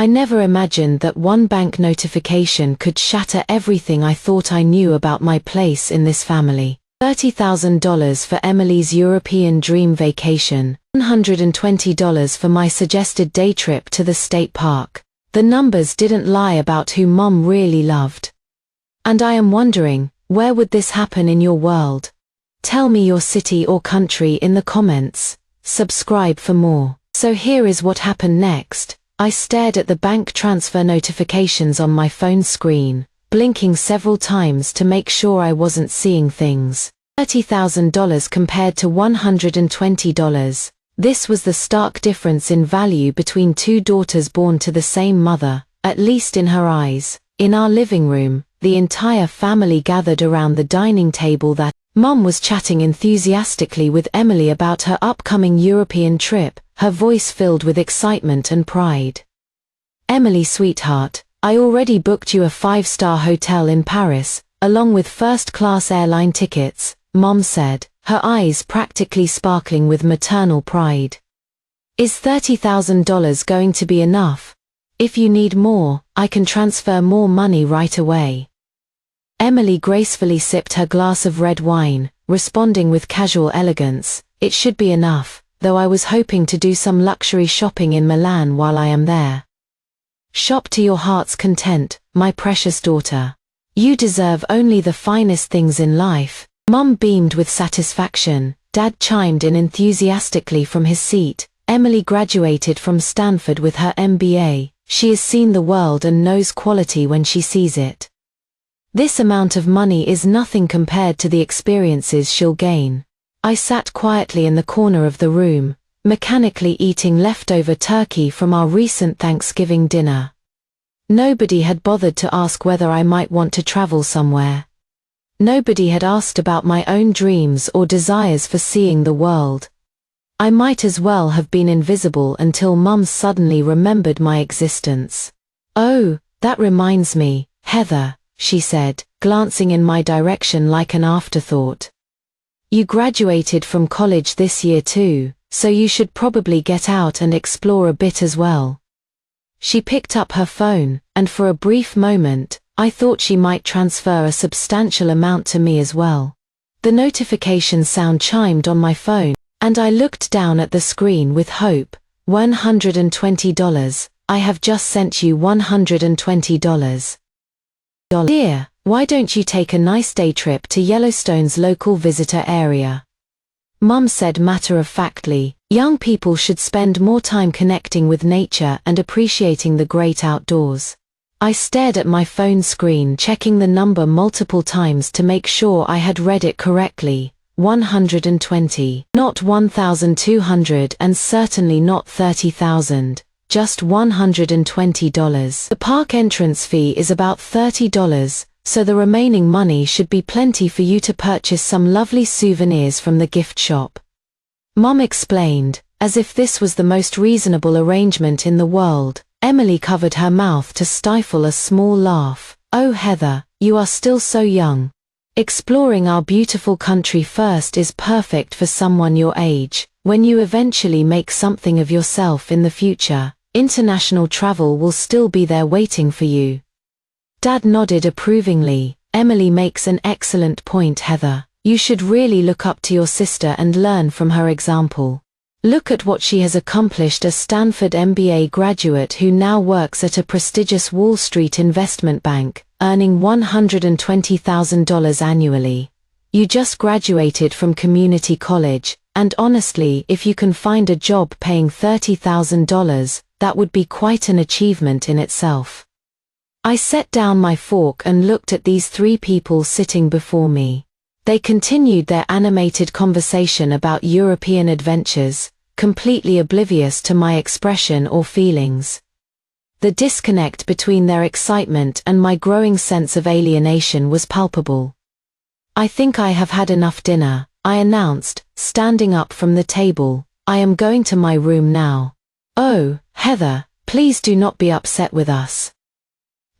I never imagined that one bank notification could shatter everything I thought I knew about my place in this family. $30,000 for Emily's European dream vacation, $120 for my suggested day trip to the state park. The numbers didn't lie about who Mom really loved. And I am wondering, where would this happen in your world? Tell me your city or country in the comments. Subscribe for more. So here is what happened next. I stared at the bank transfer notifications on my phone screen, blinking several times to make sure I wasn't seeing things. $30,000 compared to $120. This was the stark difference in value between two daughters born to the same mother, at least in her eyes. In our living room, the entire family gathered around the dining table that Mom was chatting enthusiastically with Emily about her upcoming European trip, her voice filled with excitement and pride. Emily, sweetheart, I already booked you a 5-star hotel in Paris, along with first-class airline tickets, Mom said, her eyes practically sparkling with maternal pride. Is $30,000 going to be enough? If you need more, I can transfer more money right away. Emily gracefully sipped her glass of red wine, responding with casual elegance, it should be enough, though I was hoping to do some luxury shopping in Milan while I am there. Shop to your heart's content, my precious daughter. You deserve only the finest things in life. Mom beamed with satisfaction. Dad chimed in enthusiastically from his seat. Emily graduated from Stanford with her MBA. She has seen the world and knows quality when she sees it. This amount of money is nothing compared to the experiences she'll gain. I sat quietly in the corner of the room, mechanically eating leftover turkey from our recent Thanksgiving dinner. Nobody had bothered to ask whether I might want to travel somewhere. Nobody had asked about my own dreams or desires for seeing the world. I might as well have been invisible until Mum suddenly remembered my existence. Oh, that reminds me, Heather, she said, glancing in my direction like an afterthought. You graduated from college this year too, so you should probably get out and explore a bit as well. She picked up her phone, and for a brief moment, I thought she might transfer a substantial amount to me as well. The notification sound chimed on my phone, and I looked down at the screen with hope. $120. I have just sent you $120. Dear, why don't you take a nice day trip to Yellowstone's local visitor area? Mum said matter-of-factly, young people should spend more time connecting with nature and appreciating the great outdoors. I stared at my phone screen, checking the number multiple times to make sure I had read it correctly. 120, not 1,200, and certainly not 30,000, just $120. The park entrance fee is about $30, so the remaining money should be plenty for you to purchase some lovely souvenirs from the gift shop. Mom explained, as if this was the most reasonable arrangement in the world. Emily covered her mouth to stifle a small laugh. Oh Heather, you are still so young. Exploring our beautiful country first is perfect for someone your age. When you eventually make something of yourself in the future, international travel will still be there waiting for you. Dad nodded approvingly. Emily makes an excellent point, Heather. You should really look up to your sister and learn from her example. Look at what she has accomplished, a Stanford MBA graduate who now works at a prestigious Wall Street investment bank, earning $120,000 annually. You just graduated from community college, and honestly, if you can find a job paying $30,000, that would be quite an achievement in itself. I set down my fork and looked at these three people sitting before me. They continued their animated conversation about European adventures, completely oblivious to my expression or feelings. The disconnect between their excitement and my growing sense of alienation was palpable. I think I have had enough dinner, I announced, standing up from the table. I am going to my room now. Oh, Heather, please do not be upset with us.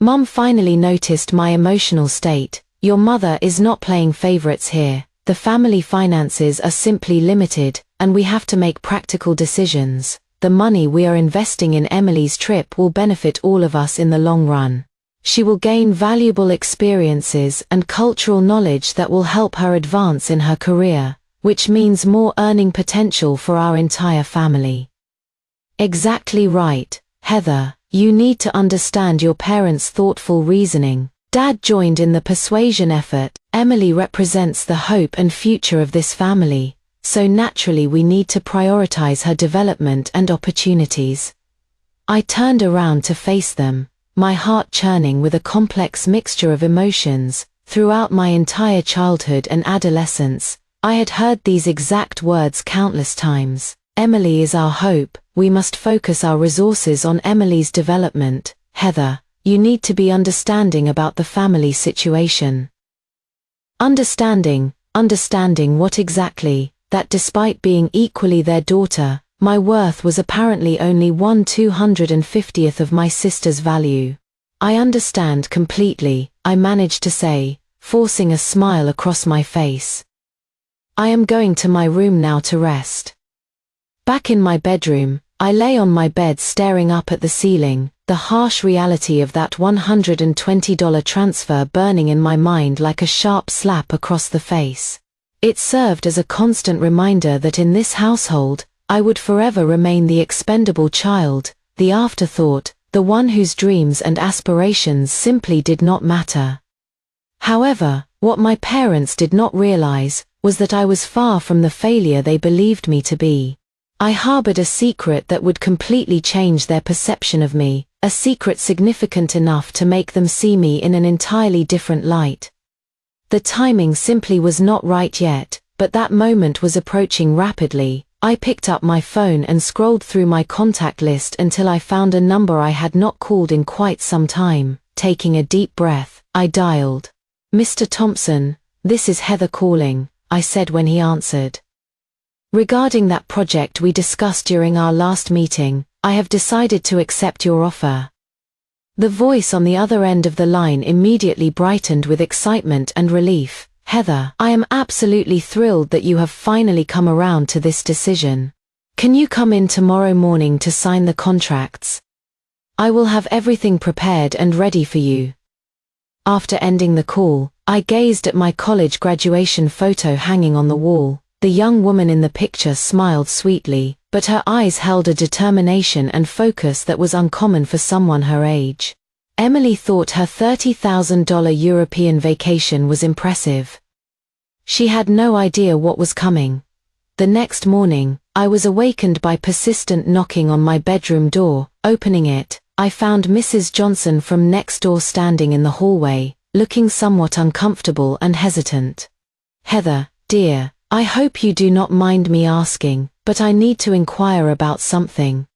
Mum finally noticed my emotional state. Your mother is not playing favorites here. The family finances are simply limited, and we have to make practical decisions. the money we are investing in Emily's trip will benefit all of us in the long run. She will gain valuable experiences and cultural knowledge that will help her advance in her career, which means more earning potential for our entire family. Exactly right, Heather. You need to understand your parents' thoughtful reasoning. Dad joined in the persuasion effort. Emily represents the hope and future of this family, so naturally we need to prioritize her development and opportunities. I turned around to face them, my heart churning with a complex mixture of emotions. Throughout my entire childhood and adolescence, I had heard these exact words countless times. Emily is our hope. We must focus our resources on Emily's development. Heather, you need to be understanding about the family situation. Understanding what exactly? That despite being equally their daughter, my worth was apparently only 1/250th of my sister's value. I understand completely, I managed to say, forcing a smile across my face. I am going to my room now to rest. Back in my bedroom, I lay on my bed staring up at the ceiling, the harsh reality of that $120 transfer burning in my mind like a sharp slap across the face. It served as a constant reminder that in this household, I would forever remain the expendable child, the afterthought, the one whose dreams and aspirations simply did not matter. However, what my parents did not realize was that I was far from the failure they believed me to be. I harbored a secret that would completely change their perception of me, a secret significant enough to make them see me in an entirely different light. The timing simply was not right yet, but that moment was approaching rapidly. I picked up my phone and scrolled through my contact list until I found a number I had not called in quite some time. Taking a deep breath, I dialed. "Mr. Thompson, this is Heather calling," I said when he answered. "Regarding that project we discussed during our last meeting, I have decided to accept your offer." The voice on the other end of the line immediately brightened with excitement and relief. "Heather, I am absolutely thrilled that you have finally come around to this decision. Can you come in tomorrow morning to sign the contracts? I will have everything prepared and ready for you." After ending the call, I gazed at my college graduation photo hanging on the wall. The young woman in the picture smiled sweetly, but her eyes held a determination and focus that was uncommon for someone her age. Emily thought her $30,000 European vacation was impressive. She had no idea what was coming. The next morning, I was awakened by persistent knocking on my bedroom door. Opening it, I found Mrs. Johnson from next door standing in the hallway, looking somewhat uncomfortable and hesitant. "Heather, dear, I hope you do not mind me asking, but I need to inquire about something,"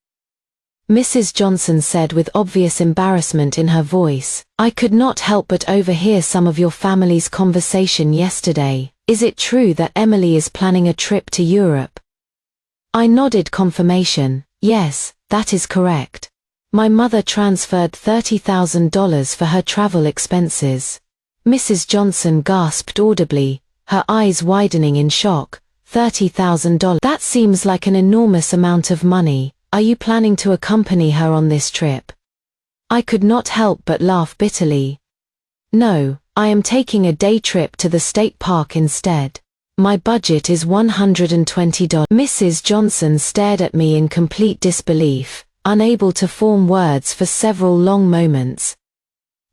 Mrs. Johnson said with obvious embarrassment in her voice. "I could not help but overhear some of your family's conversation yesterday. Is it true that Emily is planning a trip to Europe?" I nodded confirmation. "Yes, that is correct. My mother transferred $30,000 for her travel expenses." Mrs. Johnson gasped audibly, her eyes widening in shock. $30,000. That seems like an enormous amount of money. Are you planning to accompany her on this trip? I could not help but laugh bitterly. "No, I am taking a day trip to the state park instead. My budget is $120. Mrs. Johnson stared at me in complete disbelief, unable to form words for several long moments.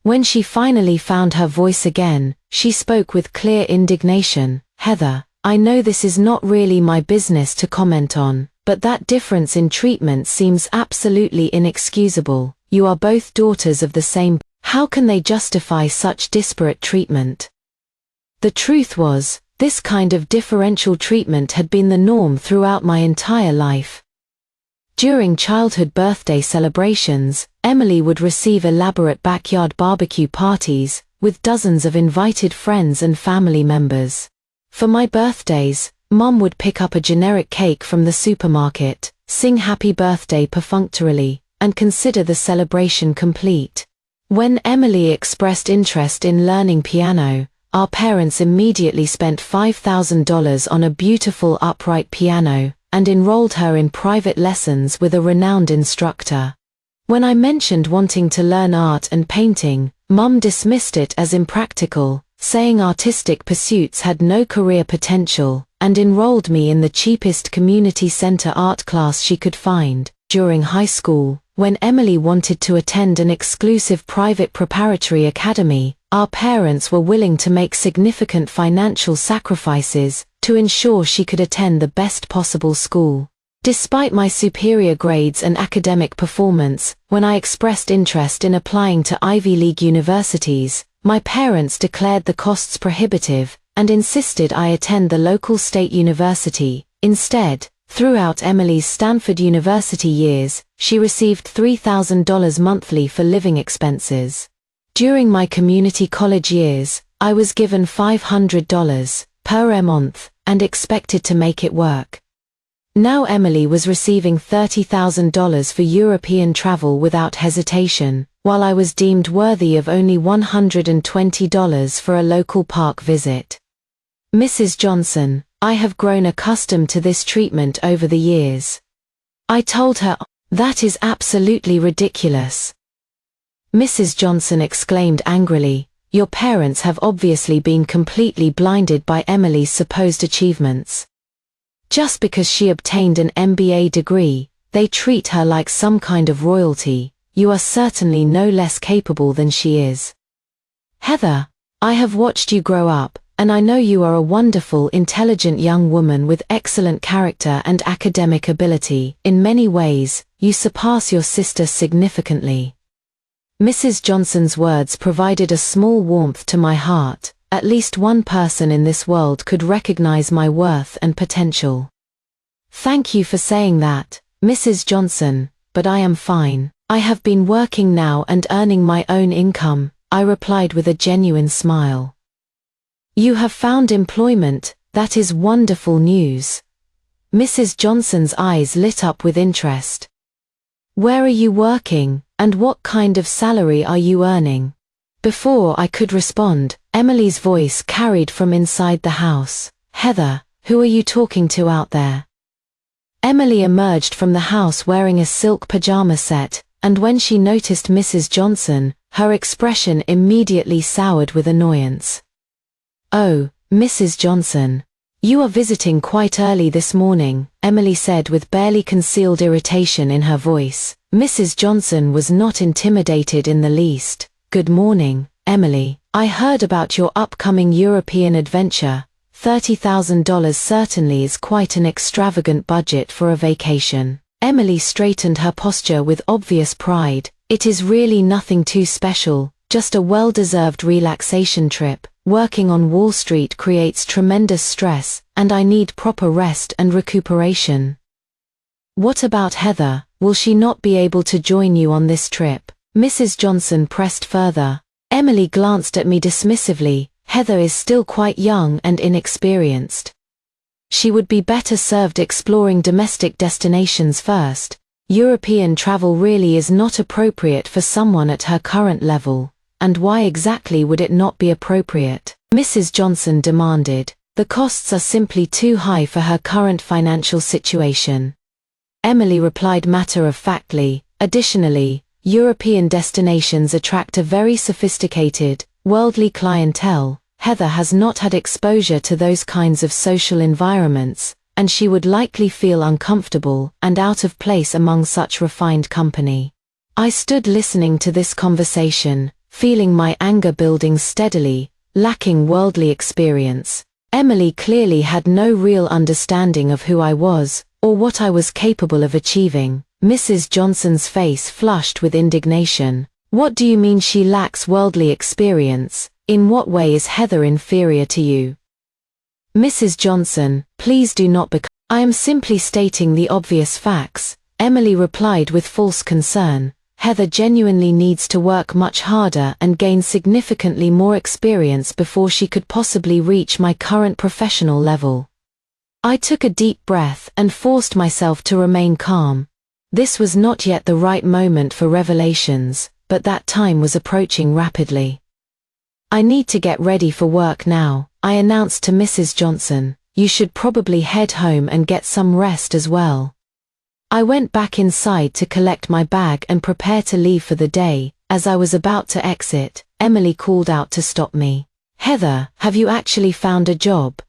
When she finally found her voice again, she spoke with clear indignation. "Heather, I know this is not really my business to comment on, but that difference in treatment seems absolutely inexcusable. You are both daughters of the same. How can they justify such disparate treatment?" The truth was, this kind of differential treatment had been the norm throughout my entire life. During childhood birthday celebrations, Emily would receive elaborate backyard barbecue parties, with dozens of invited friends and family members. For my birthdays, Mom would pick up a generic cake from the supermarket, sing happy birthday perfunctorily, and consider the celebration complete. When Emily expressed interest in learning piano, our parents immediately spent $5,000 on a beautiful upright piano, and enrolled her in private lessons with a renowned instructor. When I mentioned wanting to learn art and painting, Mum dismissed it as impractical, saying artistic pursuits had no career potential, and enrolled me in the cheapest community center art class she could find. During high school, when Emily wanted to attend an exclusive private preparatory academy, our parents were willing to make significant financial sacrifices to ensure she could attend the best possible school. Despite my superior grades and academic performance, when I expressed interest in applying to Ivy League universities, my parents declared the costs prohibitive and insisted I attend the local state university. Instead, throughout Emily's Stanford University years, she received $3,000 monthly for living expenses. During my community college years, I was given $500 per month and expected to make it work. Now Emily was receiving $30,000 for European travel without hesitation, while I was deemed worthy of only $120 for a local park visit. Mrs. Johnson, I have grown accustomed to this treatment over the years. I told her, that is absolutely ridiculous. Mrs. Johnson exclaimed angrily, your parents have obviously been completely blinded by Emily's supposed achievements. Just because she obtained an MBA degree, they treat her like some kind of royalty. You are certainly no less capable than she is. Heather, I have watched you grow up, and I know you are a wonderful, intelligent young woman with excellent character and academic ability. In many ways, you surpass your sister significantly. Mrs. Johnson's words provided a small warmth to my heart. At least one person in this world could recognize my worth and potential. Thank you for saying that, Mrs. Johnson, but I am fine. I have been working now and earning my own income, I replied with a genuine smile. You have found employment, that is wonderful news. Mrs. Johnson's eyes lit up with interest. Where are you working, and what kind of salary are you earning? Before I could respond, Emily's voice carried from inside the house. Heather, who are you talking to out there? Emily emerged from the house wearing a silk pajama set, and when she noticed Mrs. Johnson, her expression immediately soured with annoyance. Oh, Mrs. Johnson. You are visiting quite early this morning, Emily said with barely concealed irritation in her voice. Mrs. Johnson was not intimidated in the least. Good morning, Emily. I heard about your upcoming European adventure. $30,000 certainly is quite an extravagant budget for a vacation. Emily straightened her posture with obvious pride. It is really nothing too special, just a well-deserved relaxation trip. Working on Wall Street creates tremendous stress, and I need proper rest and recuperation. What about Heather? Will she not be able to join you on this trip? Mrs. Johnson pressed further. Emily glanced at me dismissively. Heather is still quite young and inexperienced. She would be better served exploring domestic destinations first. European travel really is not appropriate for someone at her current level. And why exactly would it not be appropriate? Mrs. Johnson demanded. The costs are simply too high for her current financial situation. Emily replied matter-of-factly. Additionally, European destinations attract a very sophisticated, worldly clientele. Heather has not had exposure to those kinds of social environments, and she would likely feel uncomfortable and out of place among such refined company. I stood listening to this conversation, feeling my anger building steadily, lacking worldly experience. Emily clearly had no real understanding of who I was, or what I was capable of achieving. Mrs. Johnson's face flushed with indignation. What do you mean she lacks worldly experience? In what way is Heather inferior to you? Mrs. Johnson, please do not become. I am simply stating the obvious facts, Emily replied with false concern. Heather genuinely needs to work much harder and gain significantly more experience before she could possibly reach my current professional level. I took a deep breath and forced myself to remain calm. This was not yet the right moment for revelations, but that time was approaching rapidly. I need to get ready for work now, I announced to Mrs. Johnson. you should probably head home and get some rest as well. I went back inside to collect my bag and prepare to leave for the day. As I was about to exit, Emily called out to stop me. "Heather, have you actually found a job?"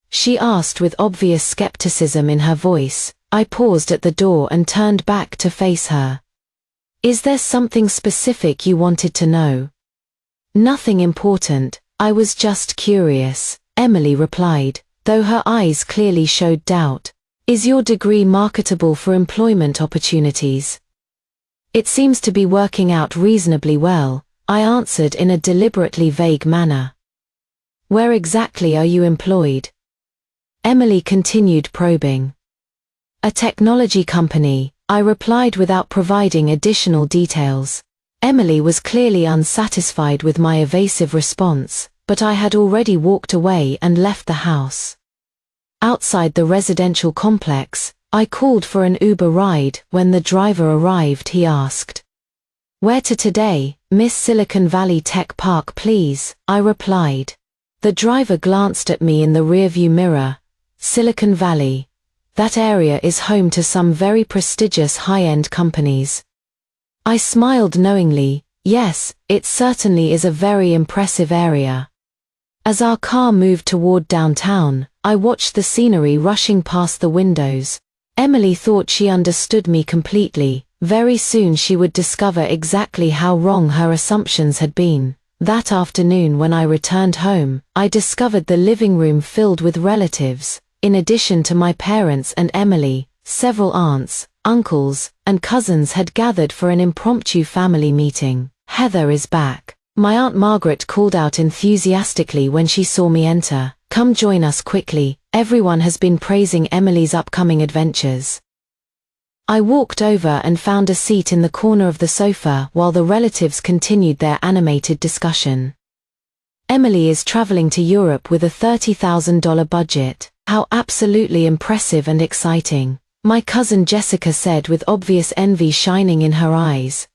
She asked with obvious skepticism in her voice. I paused at the door and turned back to face her. "Is there something specific you wanted to know?" "Nothing important, I was just curious," Emily replied, though her eyes clearly showed doubt. "Is your degree marketable for employment opportunities?" "It seems to be working out reasonably well," I answered in a deliberately vague manner. "Where exactly are you employed?" Emily continued probing. "A technology company," I replied without providing additional details. Emily was clearly unsatisfied with my evasive response, but I had already walked away and left the house. Outside the residential complex, I called for an Uber ride. When the driver arrived, he asked, "Where to today, Miss? Silicon Valley Tech Park, please," I replied. The driver glanced at me in the rearview mirror. "Silicon Valley. That area is home to some very prestigious high-end companies." I smiled knowingly. "Yes, it certainly is a very impressive area." As our car moved toward downtown, I watched the scenery rushing past the windows. Emily thought she understood me completely. Very soon she would discover exactly how wrong her assumptions had been. That afternoon when I returned home, I discovered the living room filled with relatives. In addition to my parents and Emily, several aunts, uncles, and cousins had gathered for an impromptu family meeting. "Heather is back," my Aunt Margaret called out enthusiastically when she saw me enter. "Come join us quickly, everyone has been praising Emily's upcoming adventures." I walked over and found a seat in the corner of the sofa while the relatives continued their animated discussion. "Emily is traveling to Europe with a $30,000 budget. How absolutely impressive and exciting," my cousin Jessica said with obvious envy shining in her eyes.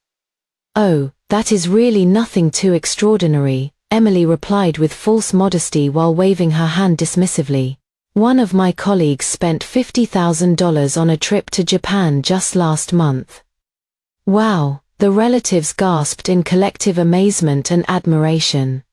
"Oh, that is really nothing too extraordinary," Emily replied with false modesty while waving her hand dismissively. "One of my colleagues spent $50,000 on a trip to Japan just last month." "Wow," the relatives gasped in collective amazement and admiration.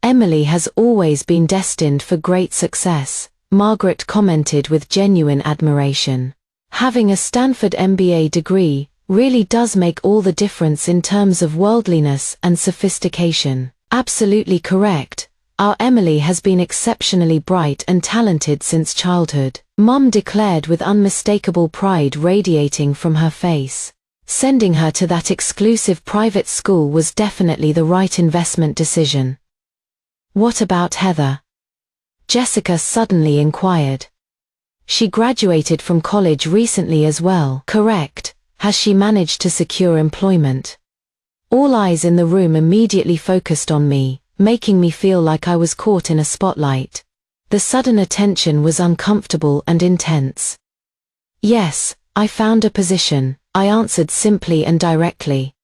"Emily has always been destined for great success," Margaret commented with genuine admiration. "Having a Stanford MBA degree really does make all the difference in terms of worldliness and sophistication." "Absolutely correct. Our Emily has been exceptionally bright and talented since childhood," Mom declared with unmistakable pride radiating from her face. "Sending her to that exclusive private school was definitely the right investment decision." "What about Heather?" Jessica suddenly inquired. "She graduated from college recently as well, correct? Has she managed to secure employment?" All eyes in the room immediately focused on me, making me feel like I was caught in a spotlight. The sudden attention was uncomfortable and intense. "Yes, I found a position," I answered simply and directly.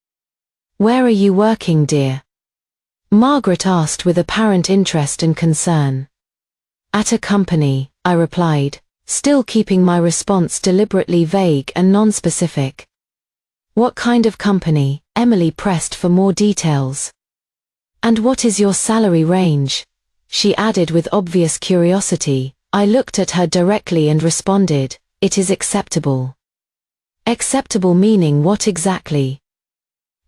"Where are you working, dear?" Margaret asked with apparent interest and concern. "At a company," I replied, still keeping my response deliberately vague and non-specific. "What kind of company?" Emily pressed for more details. "And what is your salary range?" she added with obvious curiosity. I looked at her directly and responded, "It is acceptable." Acceptable meaning what exactly?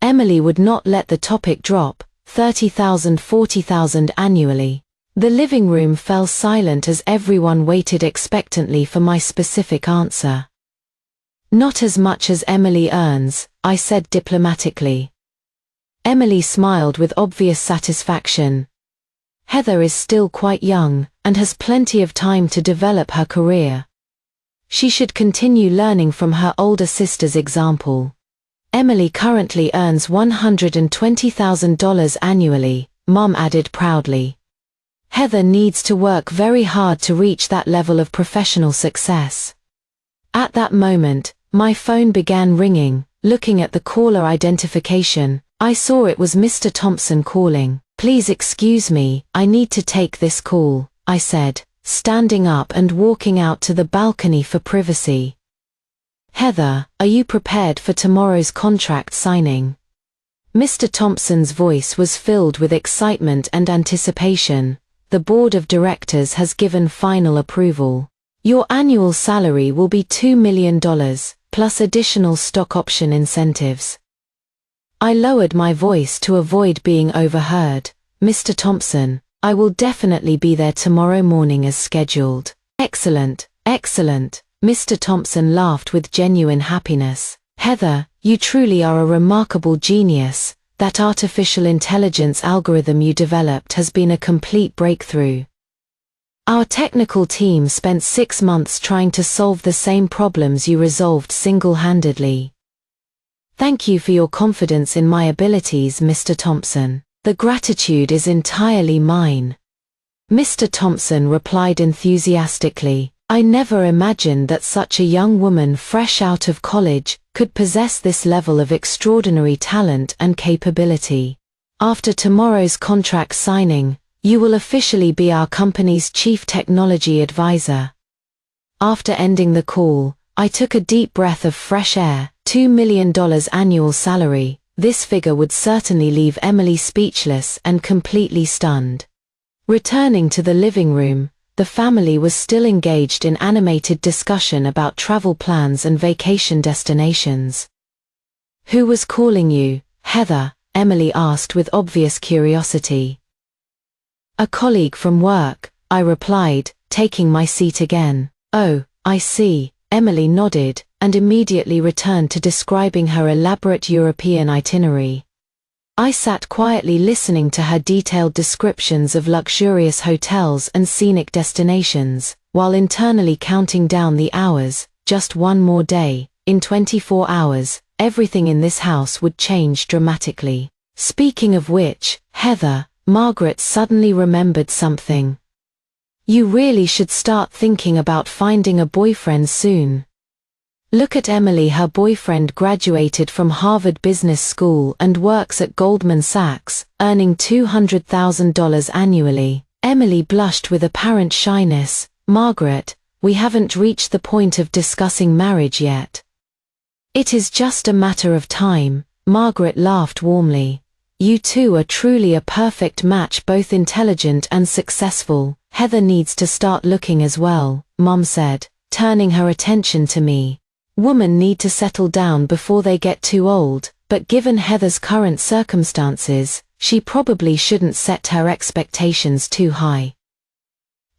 Emily would not let the topic drop. 30,000, 40,000 annually. The living room fell silent as everyone waited expectantly for my specific answer. "Not as much as Emily earns," I said diplomatically. Emily smiled with obvious satisfaction. "Heather is still quite young, and has plenty of time to develop her career. She should continue learning from her older sister's example." "Emily currently earns $120,000 annually," Mom added proudly. "Heather needs to work very hard to reach that level of professional success." At that moment, my phone began ringing. Looking at the caller identification, I saw it was Mr. Thompson calling. "Please excuse me, I need to take this call," I said, standing up and walking out to the balcony for privacy. "Heather, are you prepared for tomorrow's contract signing?" Mr. Thompson's voice was filled with excitement and anticipation. "The board of directors has given final approval. Your annual salary will be $2 million, plus additional stock option incentives." I lowered my voice to avoid being overheard. "Mr. Thompson, I will definitely be there tomorrow morning as scheduled." "Excellent, excellent." Mr. Thompson laughed with genuine happiness. "Heather, you truly are a remarkable genius. That artificial intelligence algorithm you developed has been a complete breakthrough. Our technical team spent 6 months trying to solve the same problems you resolved single-handedly. Thank you for your confidence in my abilities, Mr. Thompson. The gratitude is entirely mine." Mr. Thompson replied enthusiastically, "I never imagined that such a young woman fresh out of college could possess this level of extraordinary talent and capability. After tomorrow's contract signing, you will officially be our company's chief technology advisor." After ending the call, I took a deep breath of fresh air. $2 million annual salary. This figure would certainly leave Emily speechless and completely stunned. Returning to the living room, the family was still engaged in animated discussion about travel plans and vacation destinations. "Who was calling you, Heather?" Emily asked with obvious curiosity. "A colleague from work," I replied, taking my seat again. "Oh, I see." Emily nodded, and immediately returned to describing her elaborate European itinerary. I sat quietly listening to her detailed descriptions of luxurious hotels and scenic destinations, while internally counting down the hours. Just one more day. In 24 hours, everything in this house would change dramatically. Speaking of which, Heather, Margaret suddenly remembered something. "You really should start thinking about finding a boyfriend soon. Look at Emily. Her boyfriend graduated from Harvard Business School and works at Goldman Sachs, earning $200,000 annually." Emily blushed with apparent shyness. "Margaret, we haven't reached the point of discussing marriage yet." "It is just a matter of time." Margaret laughed warmly. "You two are truly a perfect match, both intelligent and successful." "Heather needs to start looking as well," Mom said, turning her attention to me. "Women need to settle down before they get too old, but given Heather's current circumstances, she probably shouldn't set her expectations too high."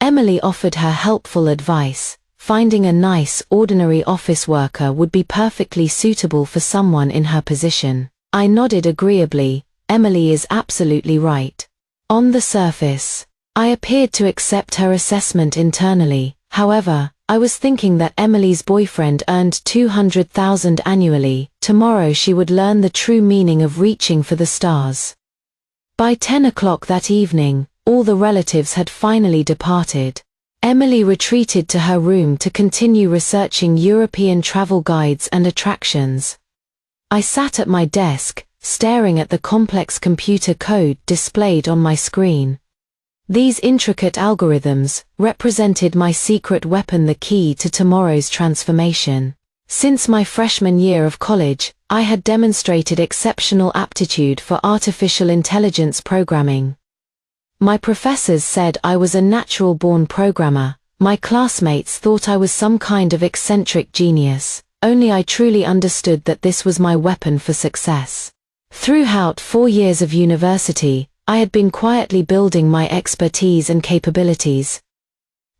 Emily offered her helpful advice. Finding a nice, ordinary office worker would be perfectly suitable for someone in her position. I nodded agreeably. Emily is absolutely right. On the surface, I appeared to accept her assessment internally. However, I was thinking that Emily's boyfriend earned $200,000 annually. Tomorrow she would learn the true meaning of reaching for the stars. By 10 o'clock that evening, all the relatives had finally departed. Emily retreated to her room to continue researching European travel guides and attractions. I sat at my desk, staring at the complex computer code displayed on my screen. These intricate algorithms represented my secret weapon, the key to tomorrow's transformation. Since my freshman year of college, I had demonstrated exceptional aptitude for artificial intelligence programming. My professors said I was a natural-born programmer. My classmates thought I was some kind of eccentric genius. Only I truly understood that this was my weapon for success. Throughout 4 years of university, I had been quietly building my expertise and capabilities.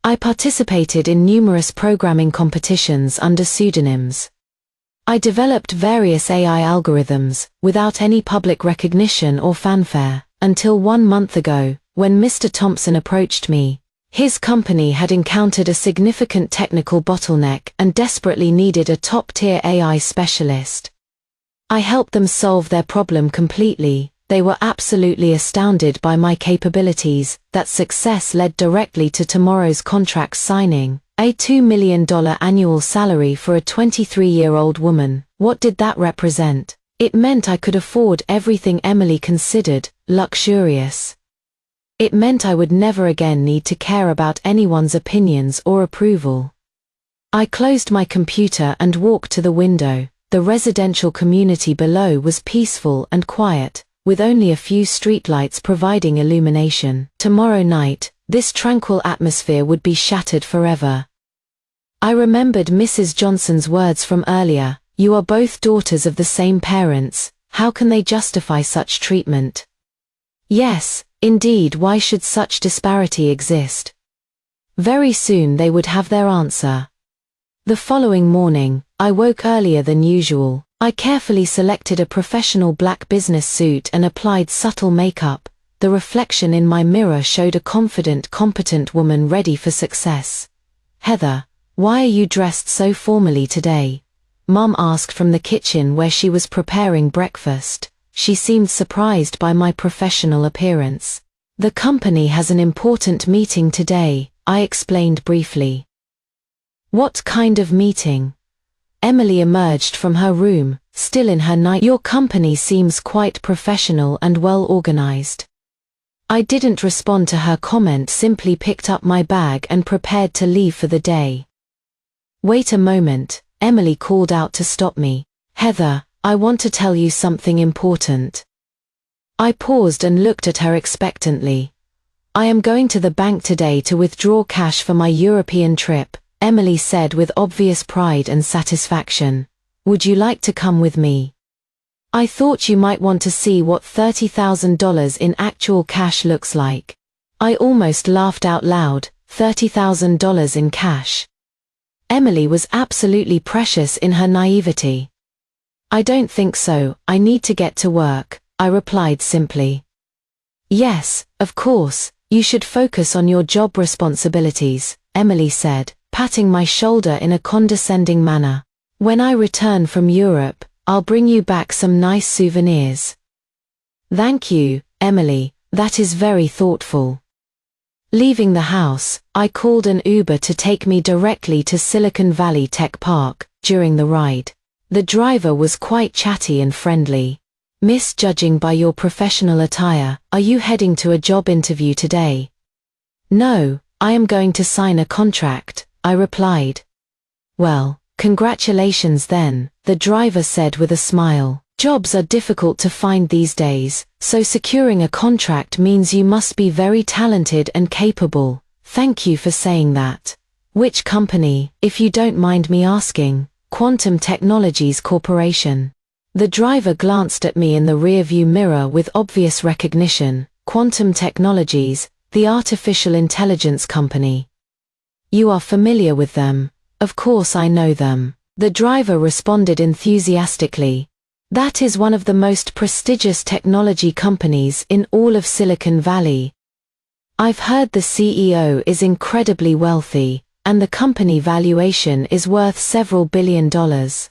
I participated in numerous programming competitions under pseudonyms. I developed various AI algorithms, without any public recognition or fanfare, until 1 month ago, when Mr. Thompson approached me. His company had encountered a significant technical bottleneck and desperately needed a top-tier AI specialist. I helped them solve their problem completely. They were absolutely astounded by my capabilities. That success led directly to tomorrow's contract signing, a $2 million annual salary for a 23-year-old woman. What did that represent? It meant I could afford everything Emily considered luxurious. It meant I would never again need to care about anyone's opinions or approval. I closed my computer and walked to the window. The residential community below was peaceful and quiet, with only a few streetlights providing illumination. Tomorrow night, this tranquil atmosphere would be shattered forever. I remembered Mrs. Johnson's words from earlier, "You are both daughters of the same parents, how can they justify such treatment?" Yes, indeed, why should such disparity exist? Very soon they would have their answer. The following morning, I woke earlier than usual. I carefully selected a professional black business suit and applied subtle makeup. The reflection in my mirror showed a confident, competent woman ready for success. "Heather, why are you dressed so formally today?" Mom asked from the kitchen where she was preparing breakfast. She seemed surprised by my professional appearance. "The company has an important meeting today," I explained briefly. "What kind of meeting?" Emily emerged from her room, still in her night. "Your company seems quite professional and well organized." I didn't respond to her comment, simply picked up my bag and prepared to leave for the day. "Wait a moment," Emily called out to stop me. "Heather, I want to tell you something important." I paused and looked at her expectantly. "I am going to the bank today to withdraw cash for my European trip," Emily said with obvious pride and satisfaction. "Would you like to come with me? I thought you might want to see what $30,000 in actual cash looks like." I almost laughed out loud. $30,000 in cash. Emily was absolutely precious in her naivety. "I don't think so, I need to get to work," I replied simply. "Yes, of course, you should focus on your job responsibilities," Emily said, patting my shoulder in a condescending manner. "When I return from Europe, I'll bring you back some nice souvenirs." "Thank you, Emily, that is very thoughtful." Leaving the house, I called an Uber to take me directly to Silicon Valley Tech Park. During the ride, the driver was quite chatty and friendly. "Miss, judging by your professional attire, are you heading to a job interview today?" "No, I am going to sign a contract," I replied. "Well, congratulations then," the driver said with a smile. "Jobs are difficult to find these days, so securing a contract means you must be very talented and capable." "Thank you for saying that. Which company, if you don't mind me asking?" "Quantum Technologies Corporation." The driver glanced at me in the rearview mirror with obvious recognition. "Quantum Technologies, the artificial intelligence company. You are familiar with them?" "Of course I know them," the driver responded enthusiastically. "That is one of the most prestigious technology companies in all of Silicon Valley. I've heard the CEO is incredibly wealthy, and the company valuation is worth several $billions."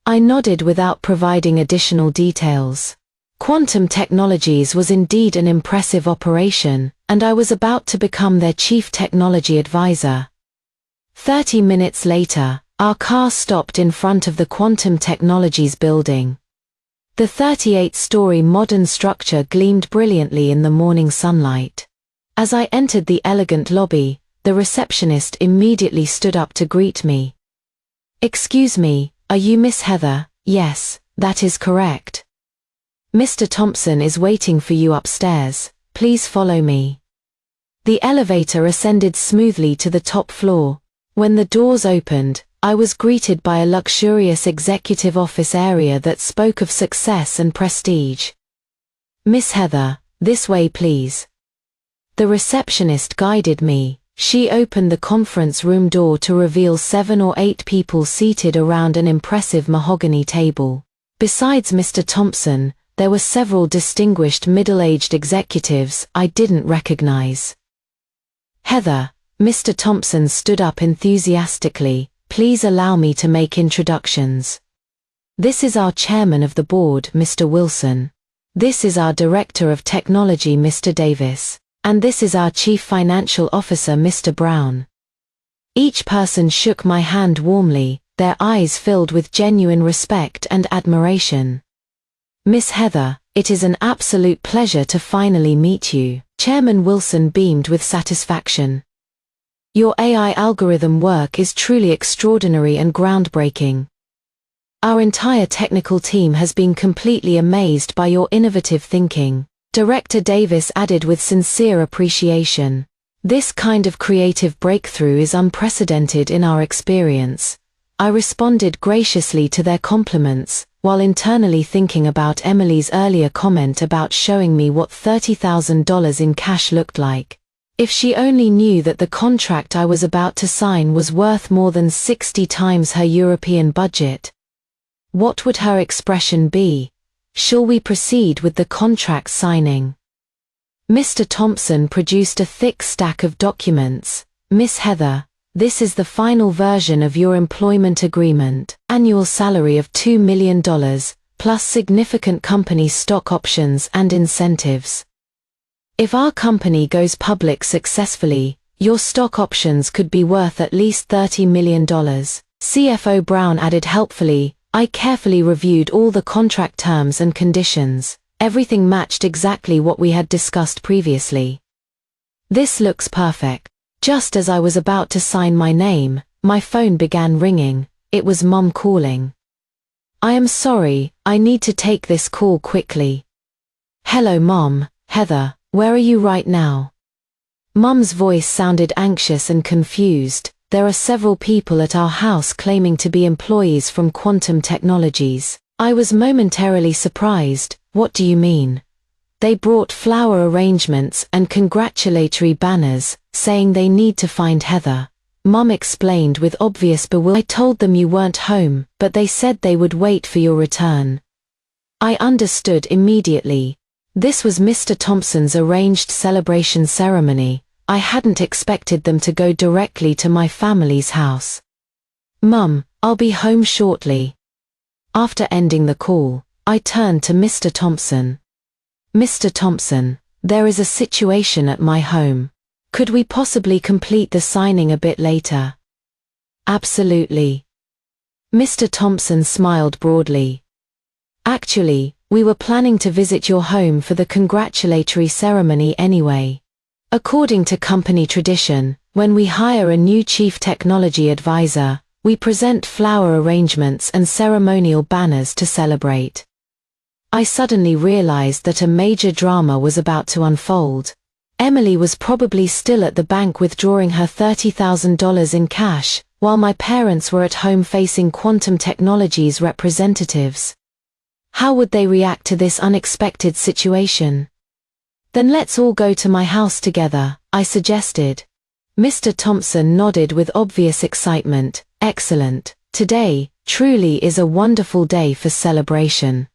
I nodded without providing additional details. Quantum Technologies was indeed an impressive operation, and I was about to become their chief technology advisor. 30 minutes later, our car stopped in front of the Quantum Technologies building. The 38-story modern structure gleamed brilliantly in the morning sunlight. As I entered the elegant lobby, the receptionist immediately stood up to greet me. "Excuse me, are you Miss Heather?" "Yes, that is correct. Mr. Thompson is waiting for you upstairs, please follow me." The elevator ascended smoothly to the top floor. When the doors opened, I was greeted by a luxurious executive office area that spoke of success and prestige. "Miss Heather, this way please." The receptionist guided me. She opened the conference room door to reveal 7 or 8 people seated around an impressive mahogany table. Besides Mr. Thompson, there were several distinguished middle-aged executives I didn't recognize. "Heather," Mr. Thompson stood up enthusiastically, "please allow me to make introductions. This is our chairman of the board, Mr. Wilson. This is our director of technology, Mr. Davis. And this is our chief financial officer, Mr. Brown." Each person shook my hand warmly, their eyes filled with genuine respect and admiration. "Miss Heather, it is an absolute pleasure to finally meet you." Chairman Wilson beamed with satisfaction. Your AI algorithm work is truly extraordinary and groundbreaking. Our entire technical team has been completely amazed by your innovative thinking, Director Davis added with sincere appreciation. This kind of creative breakthrough is unprecedented in our experience. I responded graciously to their compliments, while internally thinking about Emily's earlier comment about showing me what $30,000 in cash looked like. If she only knew that the contract I was about to sign was worth more than 60 times her European budget. What would her expression be? Shall we proceed with the contract signing? Mr. Thompson produced a thick stack of documents. Miss Heather, this is the final version of your employment agreement. Annual salary of $2 million, plus significant company stock options and incentives. If our company goes public successfully, your stock options could be worth at least $30 million. CFO Brown added helpfully, I carefully reviewed all the contract terms and conditions. Everything matched exactly what we had discussed previously. This looks perfect. Just as I was about to sign my name, my phone began ringing. It was Mom calling. I am sorry, I need to take this call quickly. Hello Mom, Heather. Where are you right now? Mum's voice sounded anxious and confused. There are several people at our house claiming to be employees from Quantum Technologies. I was momentarily surprised. What do you mean? They brought flower arrangements and congratulatory banners, saying they need to find Heather. Mum explained with obvious bewilderment. I told them you weren't home, but they said they would wait for your return. I understood immediately. This was Mr. Thompson's arranged celebration ceremony. I hadn't expected them to go directly to my family's house. Mum, I'll be home shortly. After ending the call, I turned to Mr. Thompson. Mr. Thompson, there is a situation at my home. Could we possibly complete the signing a bit later? Absolutely. Mr. Thompson smiled broadly. Actually, we were planning to visit your home for the congratulatory ceremony anyway. According to company tradition, when we hire a new chief technology advisor, we present flower arrangements and ceremonial banners to celebrate. I suddenly realized that a major drama was about to unfold. Emily was probably still at the bank withdrawing her $30,000 in cash, while my parents were at home facing Quantum Technologies representatives. How would they react to this unexpected situation? Then let's all go to my house together, I suggested. Mr. Thompson nodded with obvious excitement. Excellent. Today, truly is a wonderful day for celebration.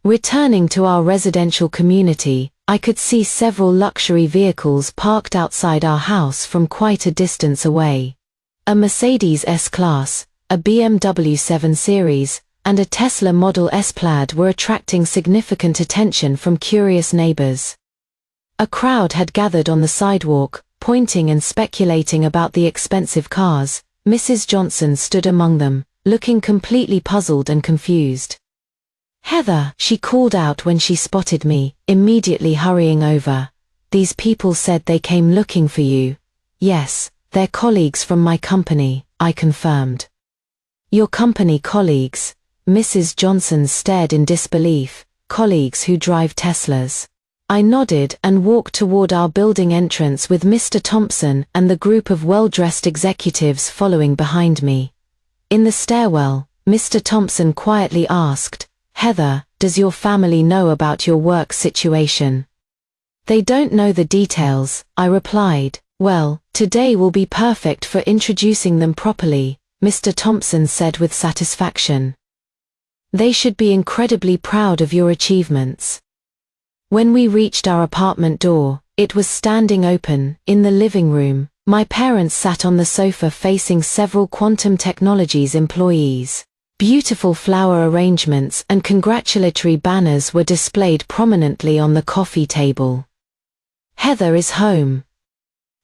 Returning to our residential community, I could see several luxury vehicles parked outside our house from quite a distance away. A Mercedes S-Class, a BMW 7 Series, and a Tesla Model S Plaid were attracting significant attention from curious neighbors. A crowd had gathered on the sidewalk, pointing and speculating about the expensive cars. Mrs. Johnson stood among them, looking completely puzzled and confused. Heather, she called out when she spotted me, immediately hurrying over. These people said they came looking for you. Yes, they're colleagues from my company, I confirmed. Your company colleagues? Mrs. Johnson stared in disbelief. Colleagues who drive Teslas. I nodded and walked toward our building entrance with Mr. Thompson and the group of well-dressed executives following behind me. In the stairwell, Mr. Thompson quietly asked, Heather, does your family know about your work situation? They don't know the details, I replied. Well, today will be perfect for introducing them properly, Mr. Thompson said with satisfaction. They should be incredibly proud of your achievements. When we reached our apartment door, it was standing open. In the living room, my parents sat on the sofa facing several Quantum Technologies employees. Beautiful flower arrangements and congratulatory banners were displayed prominently on the coffee table. Heather is home.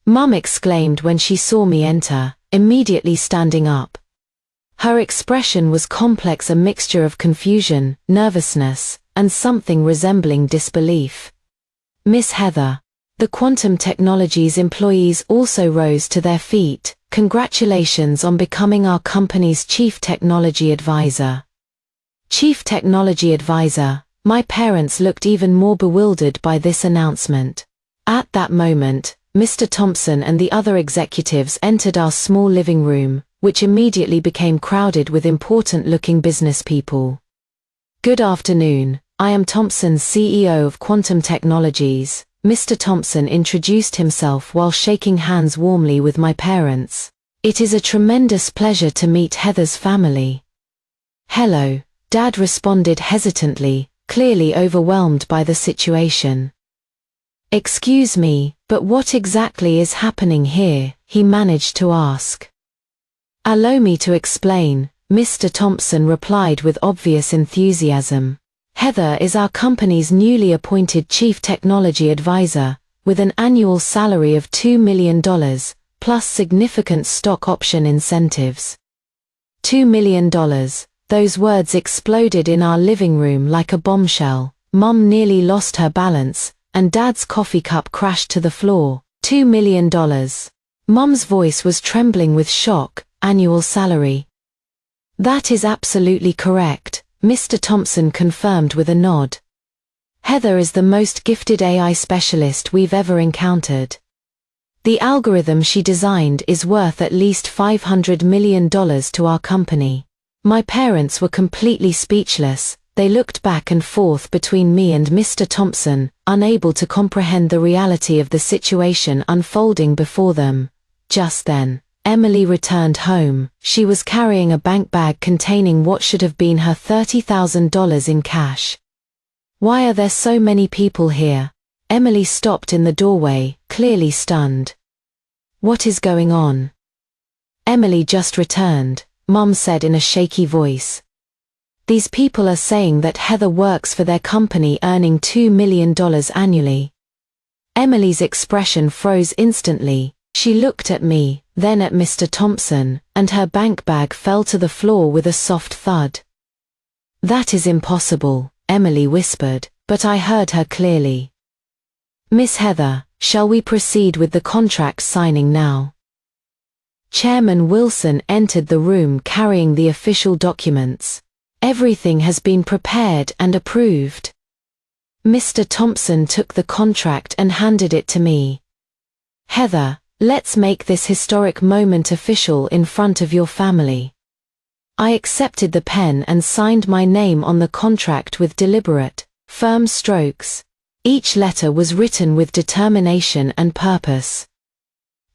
Mum exclaimed when she saw me enter, immediately standing up. Her expression was complex, a mixture of confusion, nervousness, and something resembling disbelief. Miss Heather, The Quantum Technologies employees also rose to their feet. Congratulations on becoming our company's Chief Technology Advisor. Chief Technology Advisor. My parents looked even more bewildered by this announcement. At that moment, Mr. Thompson and the other executives entered our small living room, which immediately became crowded with important-looking business people. Good afternoon, I am Thompson's CEO of Quantum Technologies. Mr. Thompson introduced himself while shaking hands warmly with my parents. It is a tremendous pleasure to meet Heather's family. Hello, Dad responded hesitantly, clearly overwhelmed by the situation. Excuse me, but what exactly is happening here? He managed to ask. Allow me to explain, Mr. Thompson replied with obvious enthusiasm. Heather is our company's newly appointed Chief Technology Advisor, with an annual salary of $2 million, plus significant stock option incentives. $2 million. Those words exploded in our living room like a bombshell. Mom nearly lost her balance, and Dad's coffee cup crashed to the floor. $2 million. Mom's voice was trembling with shock. Annual salary. That is absolutely correct, Mr. Thompson confirmed with a nod. Heather is the most gifted AI specialist we've ever encountered. The algorithm she designed is worth at least $500 million to our company. My parents were completely speechless. They looked back and forth between me and Mr. Thompson, unable to comprehend the reality of the situation unfolding before them. Just then, Emily returned home. She was carrying a bank bag containing what should have been her $30,000 in cash. Why are there so many people here? Emily stopped in the doorway, clearly stunned. What is going on? Emily just returned, Mom said in a shaky voice. These people are saying that Heather works for their company earning $2 million annually. Emily's expression froze instantly. She looked at me, then at Mr. Thompson, and her bank bag fell to the floor with a soft thud. That is impossible, Emily whispered, but I heard her clearly. Miss Heather, shall we proceed with the contract signing now? Chairman Wilson entered the room carrying the official documents. Everything has been prepared and approved. Mr. Thompson took the contract and handed it to me. Heather, let's make this historic moment official in front of your family. I accepted the pen and signed my name on the contract with deliberate, firm strokes. Each letter was written with determination and purpose.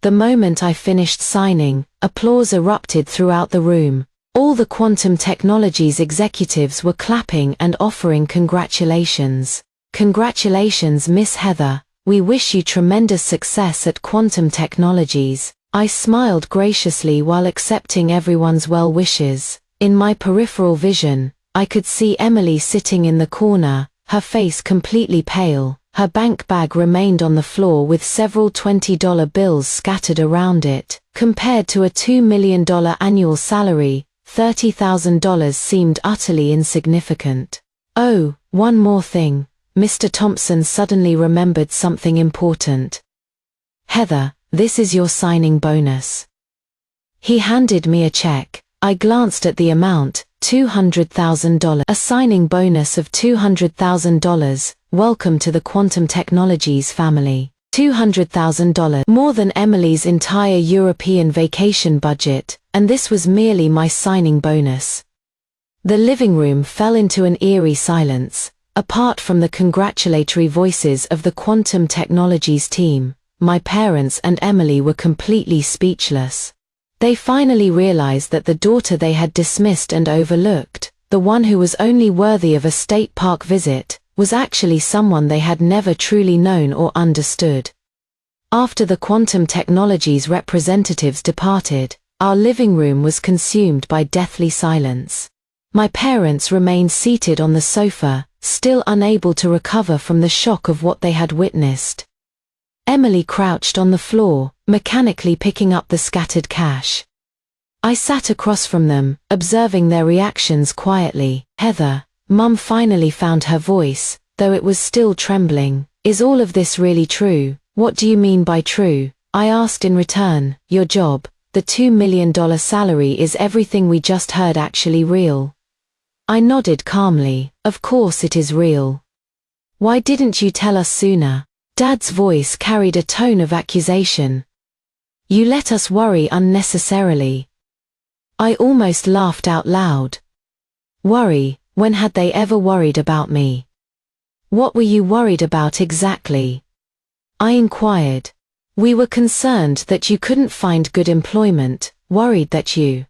The moment I finished signing, applause erupted throughout the room. All the Quantum Technologies executives were clapping and offering congratulations. Congratulations, Miss Heather. We wish you tremendous success at Quantum Technologies. I smiled graciously while accepting everyone's well wishes. In my peripheral vision, I could see Emily sitting in the corner, her face completely pale. Her bank bag remained on the floor with several $20 bills scattered around it. Compared to a $2 million annual salary, $30,000 seemed utterly insignificant. Oh, one more thing. Mr. Thompson suddenly remembered something important. Heather, this is your signing bonus. He handed me a check. I glanced at the amount, $200,000. A signing bonus of $200,000. Welcome to the Quantum Technologies family. $200,000. More than Emily's entire European vacation budget, and this was merely my signing bonus. The living room fell into an eerie silence. Apart from the congratulatory voices of the Quantum Technologies team, my parents and Emily were completely speechless. They finally realized that the daughter they had dismissed and overlooked, the one who was only worthy of a state park visit, was actually someone they had never truly known or understood. After the Quantum Technologies representatives departed, our living room was consumed by deathly silence. My parents remained seated on the sofa, still unable to recover from the shock of what they had witnessed. Emily crouched on the floor, mechanically picking up the scattered cash. I sat across from them, observing their reactions quietly. Heather, Mum finally found her voice, though it was still trembling. Is all of this really true? What do you mean by true? I asked in return. Your job, the $2 million salary, is everything we just heard actually real? I nodded calmly. Of course it is real. Why didn't you tell us sooner? Dad's voice carried a tone of accusation. You let us worry unnecessarily. I almost laughed out loud. Worry? When had they ever worried about me? What were you worried about exactly? I inquired. We were concerned that you couldn't find good employment, worried that you...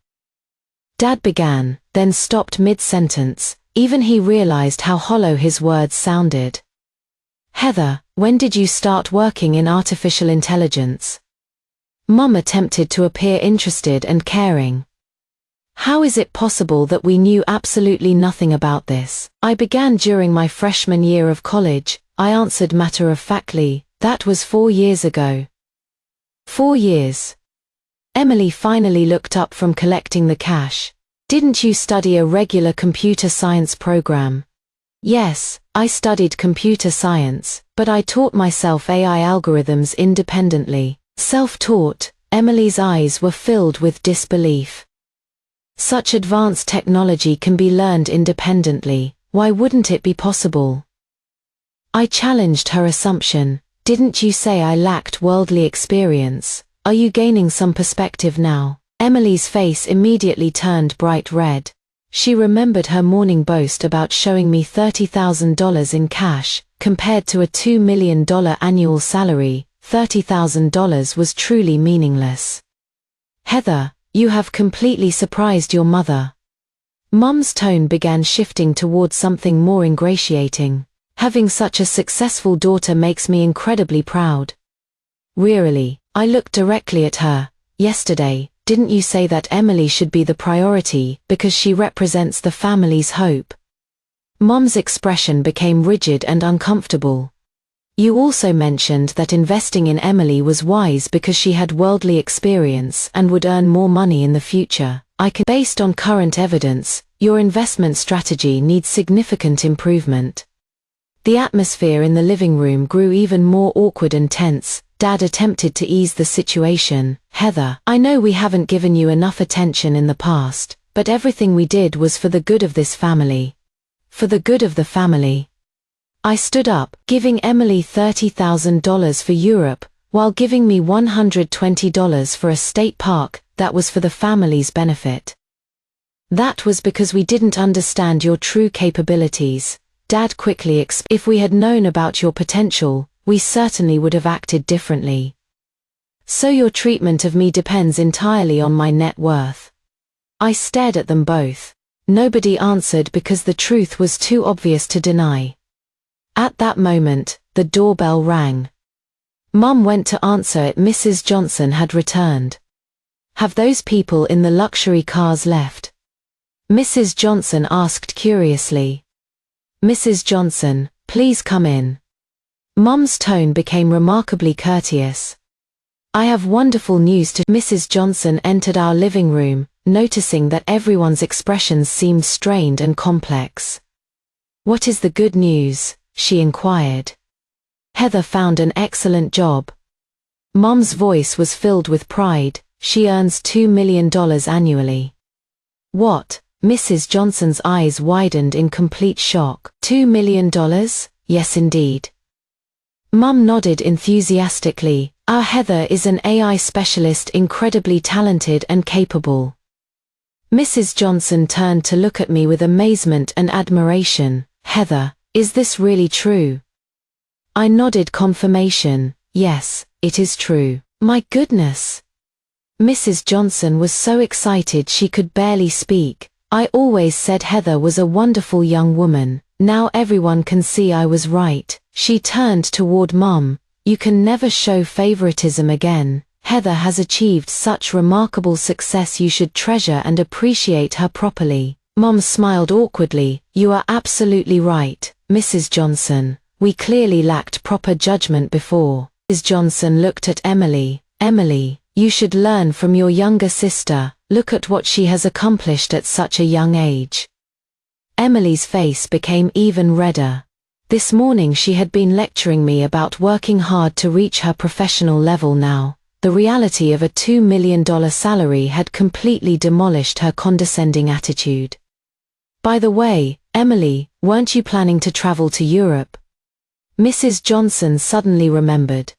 Dad began, then stopped mid-sentence. Even he realized how hollow his words sounded. Heather, when did you start working in artificial intelligence? Mom attempted to appear interested and caring. How is it possible that we knew absolutely nothing about this? I began during my freshman year of college, I answered matter-of-factly. That was 4 years ago. 4 years. Emily finally looked up from collecting the cash. Didn't you study a regular computer science program? Yes, I studied computer science, but I taught myself AI algorithms independently. Self-taught. Emily's eyes were filled with disbelief. Such advanced technology can be learned independently. Why wouldn't it be possible? I challenged her assumption. Didn't you say I lacked worldly experience? Are you gaining some perspective now? Emily's face immediately turned bright red. She remembered her morning boast about showing me $30,000 in cash. Compared to a $2 million annual salary, $30,000 was truly meaningless. Heather, you have completely surprised your mother. Mom's tone began shifting toward something more ingratiating. Having such a successful daughter makes me incredibly proud. Wearily, I looked directly at her. Yesterday, didn't you say that Emily should be the priority because she represents the family's hope? Mom's expression became rigid and uncomfortable. You also mentioned that investing in Emily was wise because she had worldly experience and would earn more money in the future. Based on current evidence, your investment strategy needs significant improvement. The atmosphere in the living room grew even more awkward and tense. Dad attempted to ease the situation. Heather, I know we haven't given you enough attention in the past, but everything we did was for the good of this family. For the good of the family. I stood up, giving Emily $30,000 for Europe, while giving me $120 for a state park. That was for the family's benefit. That was because we didn't understand your true capabilities. Dad quickly explained. If we had known about your potential, we certainly would have acted differently. So your treatment of me depends entirely on my net worth. I stared at them both. Nobody answered because the truth was too obvious to deny. At that moment, the doorbell rang. Mom went to answer it. Mrs. Johnson had returned. Have those people in the luxury cars left? Mrs. Johnson asked curiously. Mrs. Johnson, please come in. Mom's tone became remarkably courteous. I have wonderful news to... Mrs. Johnson entered our living room, noticing that everyone's expressions seemed strained and complex. What is the good news? She inquired. Heather found an excellent job. Mom's voice was filled with pride. She earns $2 million annually. What? Mrs. Johnson's eyes widened in complete shock. $2 million? Yes indeed. Mom nodded enthusiastically. Our Heather is an AI specialist, incredibly talented and capable. Mrs. Johnson turned to look at me with amazement and admiration. Heather, is this really true? I nodded confirmation. Yes, it is true. My goodness. Mrs. Johnson was so excited she could barely speak. I always said Heather was a wonderful young woman. Now everyone can see I was right. She turned toward Mom. You can never show favoritism again. Heather has achieved such remarkable success, you should treasure and appreciate her properly. Mom smiled awkwardly. You are absolutely right, Mrs. Johnson. We clearly lacked proper judgment before. Mrs. Johnson looked at Emily. Emily, you should learn from your younger sister. Look at what she has accomplished at such a young age. Emily's face became even redder. This morning she had been lecturing me about working hard to reach her professional level now. The reality of a $2 million salary had completely demolished her condescending attitude. By the way, Emily, weren't you planning to travel to Europe? Mrs. Johnson suddenly remembered.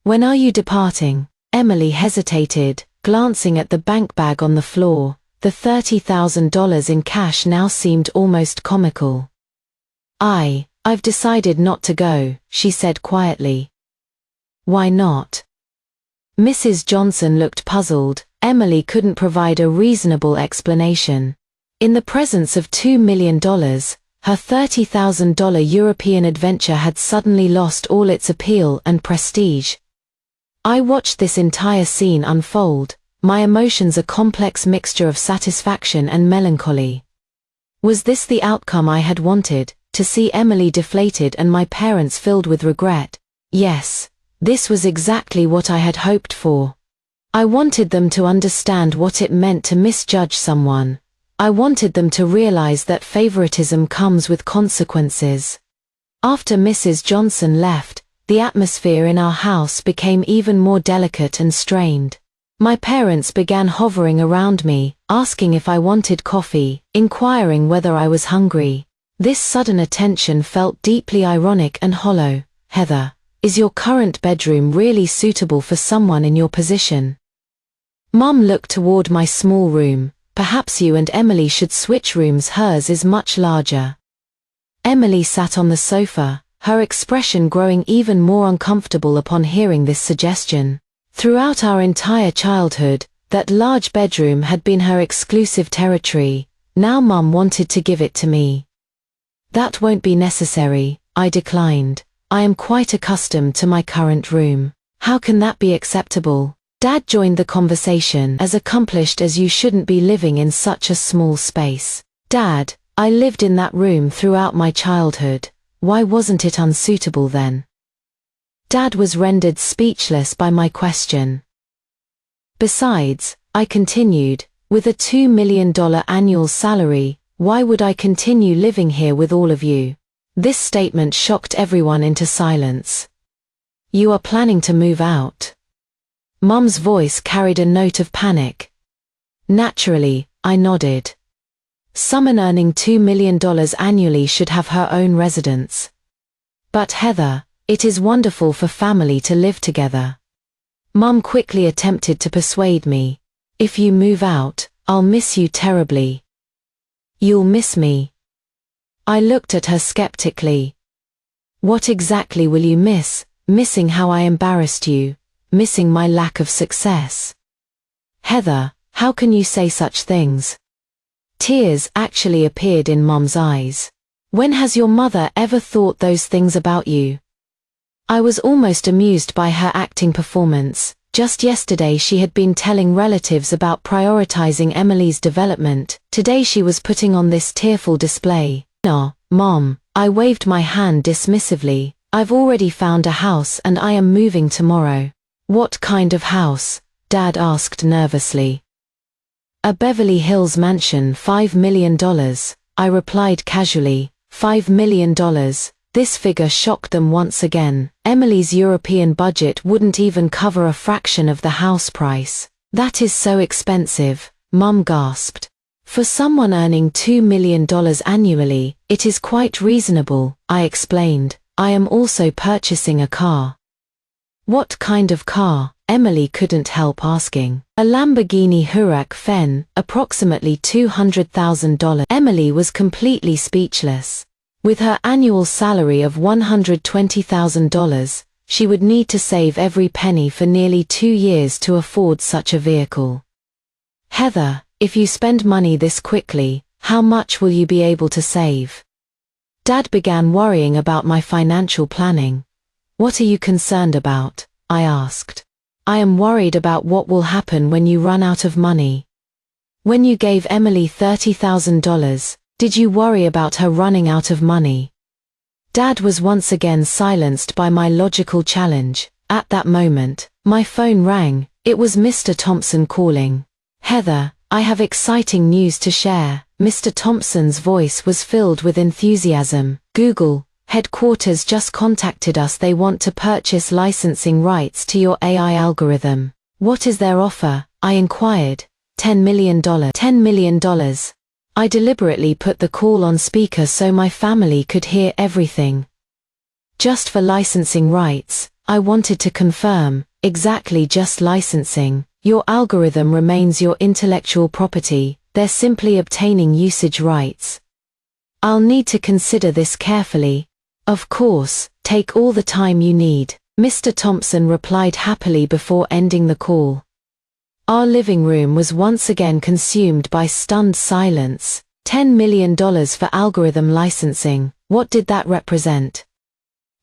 When are you departing? Emily hesitated, glancing at the bank bag on the floor. The $30,000 in cash now seemed almost comical. I've decided not to go, she said quietly. Why not? Mrs. Johnson looked puzzled. Emily couldn't provide a reasonable explanation. In the presence of $2 million, her $30,000 European adventure had suddenly lost all its appeal and prestige. I watched this entire scene unfold, my emotions a complex mixture of satisfaction and melancholy. Was this the outcome I had wanted, to see Emily deflated and my parents filled with regret? Yes, this was exactly what I had hoped for. I wanted them to understand what it meant to misjudge someone. I wanted them to realize that favoritism comes with consequences. After Mrs. Johnson left, the atmosphere in our house became even more delicate and strained. My parents began hovering around me, asking if I wanted coffee, inquiring whether I was hungry. This sudden attention felt deeply ironic and hollow. Heather, is your current bedroom really suitable for someone in your position? Mum looked toward my small room. Perhaps you and Emily should switch rooms, hers is much larger. Emily sat on the sofa, her expression growing even more uncomfortable upon hearing this suggestion. Throughout our entire childhood, that large bedroom had been her exclusive territory. Now Mum wanted to give it to me. That won't be necessary, I declined. I am quite accustomed to my current room. How can that be acceptable? Dad joined the conversation. As accomplished as you shouldn't be living in such a small space. Dad, I lived in that room throughout my childhood. Why wasn't it unsuitable then? Dad was rendered speechless by my question. Besides, I continued, with a $2 million annual salary, why would I continue living here with all of you? This statement shocked everyone into silence. You are planning to move out? Mum's voice carried a note of panic. Naturally, I nodded. Someone earning $2 million annually should have her own residence. But Heather, it is wonderful for family to live together. Mum quickly attempted to persuade me. If you move out, I'll miss you terribly. You'll miss me. I looked at her skeptically. What exactly will you miss? Missing how I embarrassed you? Missing my lack of success? Heather, how can you say such things? Tears actually appeared in Mum's eyes. When has your mother ever thought those things about you? I was almost amused by her acting performance. Just yesterday she had been telling relatives about prioritizing Emily's development. Today she was putting on this tearful display. No, Mom, I waved my hand dismissively. I've already found a house and I am moving tomorrow. What kind of house? Dad asked nervously. A Beverly Hills mansion, $5 million. I replied casually. $5 million. This figure shocked them once again. Emily's European budget wouldn't even cover a fraction of the house price. That is so expensive, Mum gasped. For someone earning $2 million annually, it is quite reasonable, I explained. I am also purchasing a car. What kind of car? Emily couldn't help asking. A Lamborghini Huracan, approximately $200,000. Emily was completely speechless. With her annual salary of $120,000, she would need to save every penny for nearly 2 years to afford such a vehicle. Heather, if you spend money this quickly, how much will you be able to save? Dad began worrying about my financial planning. What are you concerned about? I asked. I am worried about what will happen when you run out of money. When you gave Emily $30,000, did you worry about her running out of money? Dad was once again silenced by my logical challenge. At that moment, my phone rang. It was Mr. Thompson calling. Heather, I have exciting news to share. Mr. Thompson's voice was filled with enthusiasm. Google, Headquarters just contacted us. They want to purchase licensing rights to your AI algorithm. What is their offer? I inquired. $10 million. $10 million. I deliberately put the call on speaker so my family could hear everything. Just for licensing rights, I wanted to confirm, exactly just licensing. Your algorithm remains your intellectual property, they're simply obtaining usage rights. I'll need to consider this carefully. Of course, take all the time you need, Mr. Thompson replied happily before ending the call. Our living room was once again consumed by stunned silence. $10 million for algorithm licensing, what did that represent?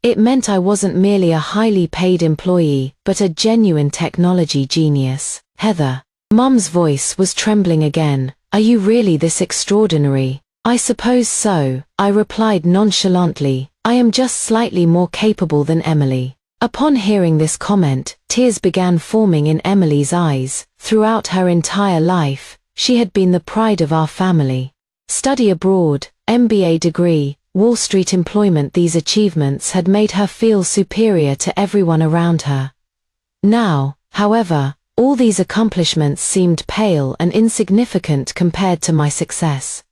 It meant I wasn't merely a highly paid employee, but a genuine technology genius. Heather. Mum's voice was trembling again. Are you really this extraordinary? I suppose so, I replied nonchalantly. I am just slightly more capable than Emily. Upon hearing this comment, tears began forming in Emily's eyes. Throughout her entire life, she had been the pride of our family. Study abroad, MBA degree, Wall Street employment, these achievements had made her feel superior to everyone around her. Now, however, all these accomplishments seemed pale and insignificant compared to my success.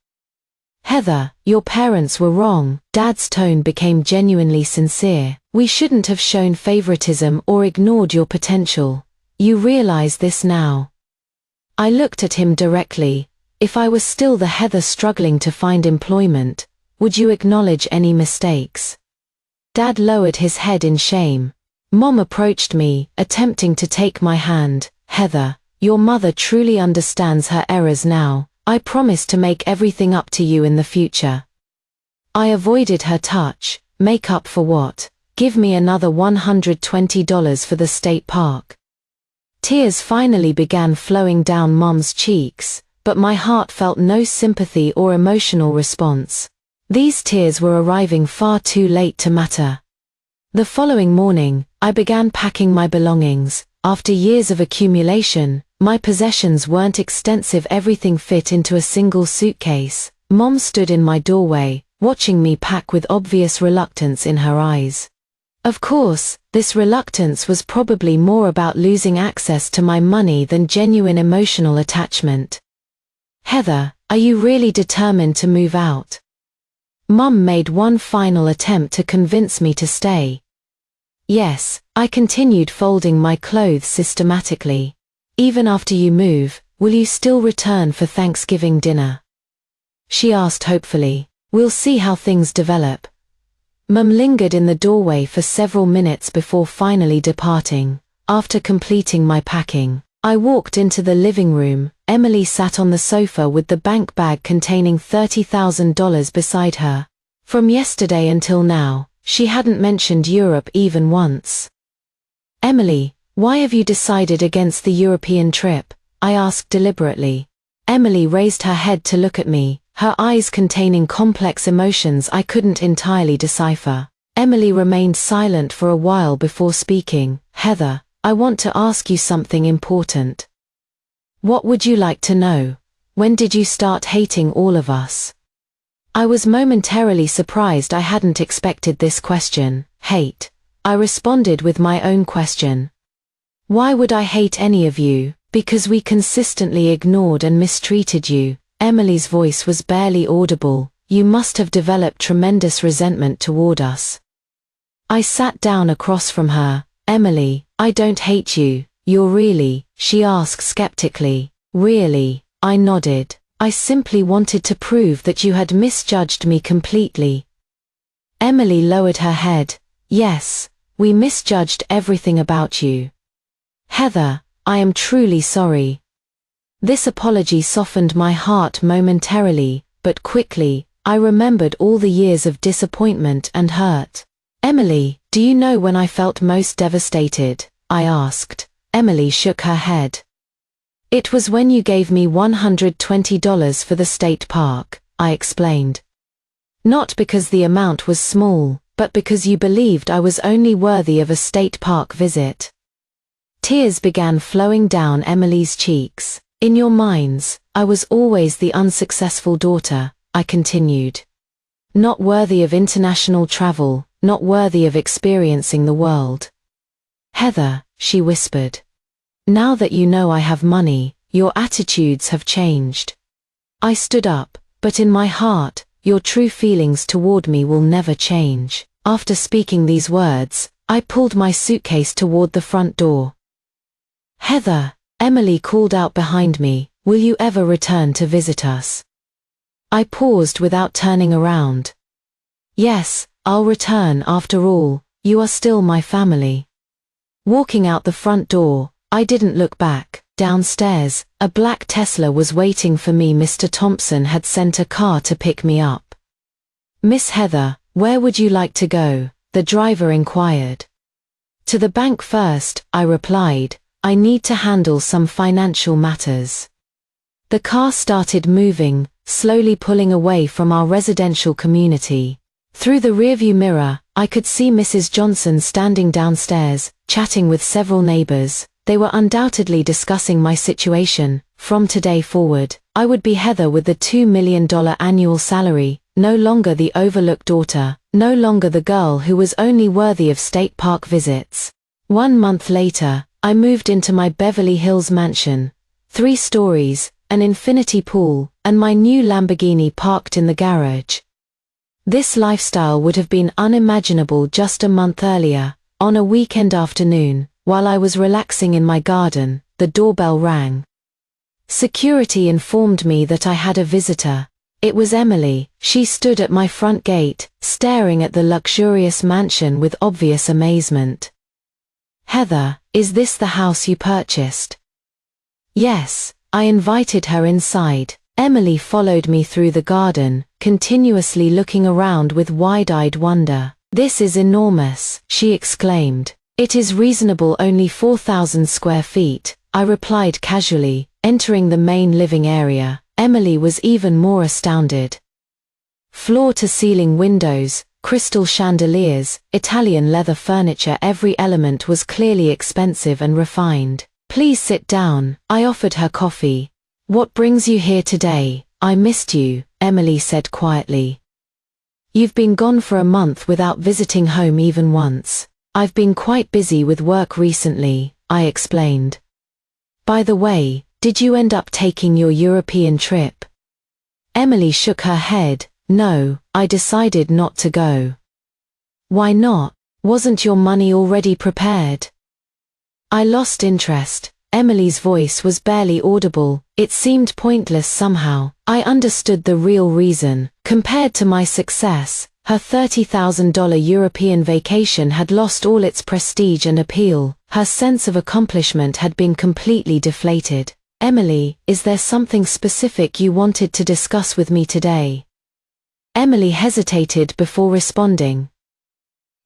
Heather, your parents were wrong. Dad's tone became genuinely sincere. We shouldn't have shown favoritism or ignored your potential. You realize this now. I looked at him directly. If I was still the Heather struggling to find employment, would you acknowledge any mistakes? Dad lowered his head in shame. Mom approached me, attempting to take my hand. Heather, your mother truly understands her errors now. I promise to make everything up to you in the future. I avoided her touch. Make up for what? Give me another $120 for the state park. Tears finally began flowing down Mom's cheeks, but my heart felt no sympathy or emotional response. These tears were arriving far too late to matter. The following morning, I began packing my belongings. After years of accumulation, my possessions weren't extensive. Everything fit into a single suitcase. Mom stood in my doorway, watching me pack with obvious reluctance in her eyes. Of course, this reluctance was probably more about losing access to my money than genuine emotional attachment. Heather, are you really determined to move out? Mom made one final attempt to convince me to stay. Yes, I continued folding my clothes systematically. Even after you move, will you still return for Thanksgiving dinner? She asked hopefully. We'll see how things develop. Mum lingered in the doorway for several minutes before finally departing. After completing my packing, I walked into the living room. Emily sat on the sofa with the bank bag containing $30,000 beside her. From yesterday until now, she hadn't mentioned Europe even once. Emily, why have you decided against the European trip? I asked deliberately. Emily raised her head to look at me, her eyes containing complex emotions I couldn't entirely decipher. Emily remained silent for a while before speaking. Heather, I want to ask you something important. What would you like to know? When did you start hating all of us? I was momentarily surprised. I hadn't expected this question. Hate. I responded with my own question. Why would I hate any of you? Because we consistently ignored and mistreated you. Emily's voice was barely audible. You must have developed tremendous resentment toward us. I sat down across from her. Emily, I don't hate you. You're really, she asked skeptically. Really? I nodded. I simply wanted to prove that you had misjudged me completely. Emily lowered her head. Yes, we misjudged everything about you. Heather, I am truly sorry. This apology softened my heart momentarily, but quickly, I remembered all the years of disappointment and hurt. Emily, do you know when I felt most devastated? I asked. Emily shook her head. It was when you gave me $120 for the state park, I explained. Not because the amount was small, but because you believed I was only worthy of a state park visit. Tears began flowing down Emily's cheeks. In your minds, I was always the unsuccessful daughter, I continued. Not worthy of international travel, not worthy of experiencing the world. Heather, she whispered. Now that you know I have money, your attitudes have changed. I stood up, but in my heart, your true feelings toward me will never change. After speaking these words, I pulled my suitcase toward the front door. Heather, Emily called out behind me, will you ever return to visit us? I paused without turning around. Yes, I'll return after all, you are still my family. Walking out the front door, I didn't look back. Downstairs, a black Tesla was waiting for me. Mr. Thompson had sent a car to pick me up. Miss Heather, where would you like to go? The driver inquired. To the bank first, I replied. I need to handle some financial matters. The car started moving, slowly pulling away from our residential community. Through the rearview mirror, I could see Mrs. Johnson standing downstairs, chatting with several neighbors. They were undoubtedly discussing my situation. From today forward, I would be Heather with the $2 million annual salary, no longer the overlooked daughter, no longer the girl who was only worthy of state park visits. 1 month later, I moved into my Beverly Hills mansion. 3 stories, an infinity pool, and my new Lamborghini parked in the garage. This lifestyle would have been unimaginable just a month earlier. On a weekend afternoon, while I was relaxing in my garden, the doorbell rang. Security informed me that I had a visitor. It was Emily. She stood at my front gate, staring at the luxurious mansion with obvious amazement. Heather, is this the house you purchased? Yes, I invited her inside. Emily followed me through the garden, continuously looking around with wide-eyed wonder. This is enormous, she exclaimed. It is reasonable, only 4,000 square feet, I replied casually. Entering the main living area, Emily was even more astounded. Floor-to-ceiling windows, crystal chandeliers, Italian leather furniture, every element was clearly expensive and refined. Please sit down, I offered her coffee. What brings you here today? I missed you, Emily said quietly. You've been gone for a month without visiting home even once. I've been quite busy with work recently, I explained. By the way, did you end up taking your European trip? Emily shook her head. No, I decided not to go. Why not? Wasn't your money already prepared? I lost interest. Emily's voice was barely audible. It seemed pointless somehow. I understood the real reason. Compared to my success, her $30,000 European vacation had lost all its prestige and appeal. Her sense of accomplishment had been completely deflated. Emily, is there something specific you wanted to discuss with me today? Emily hesitated before responding.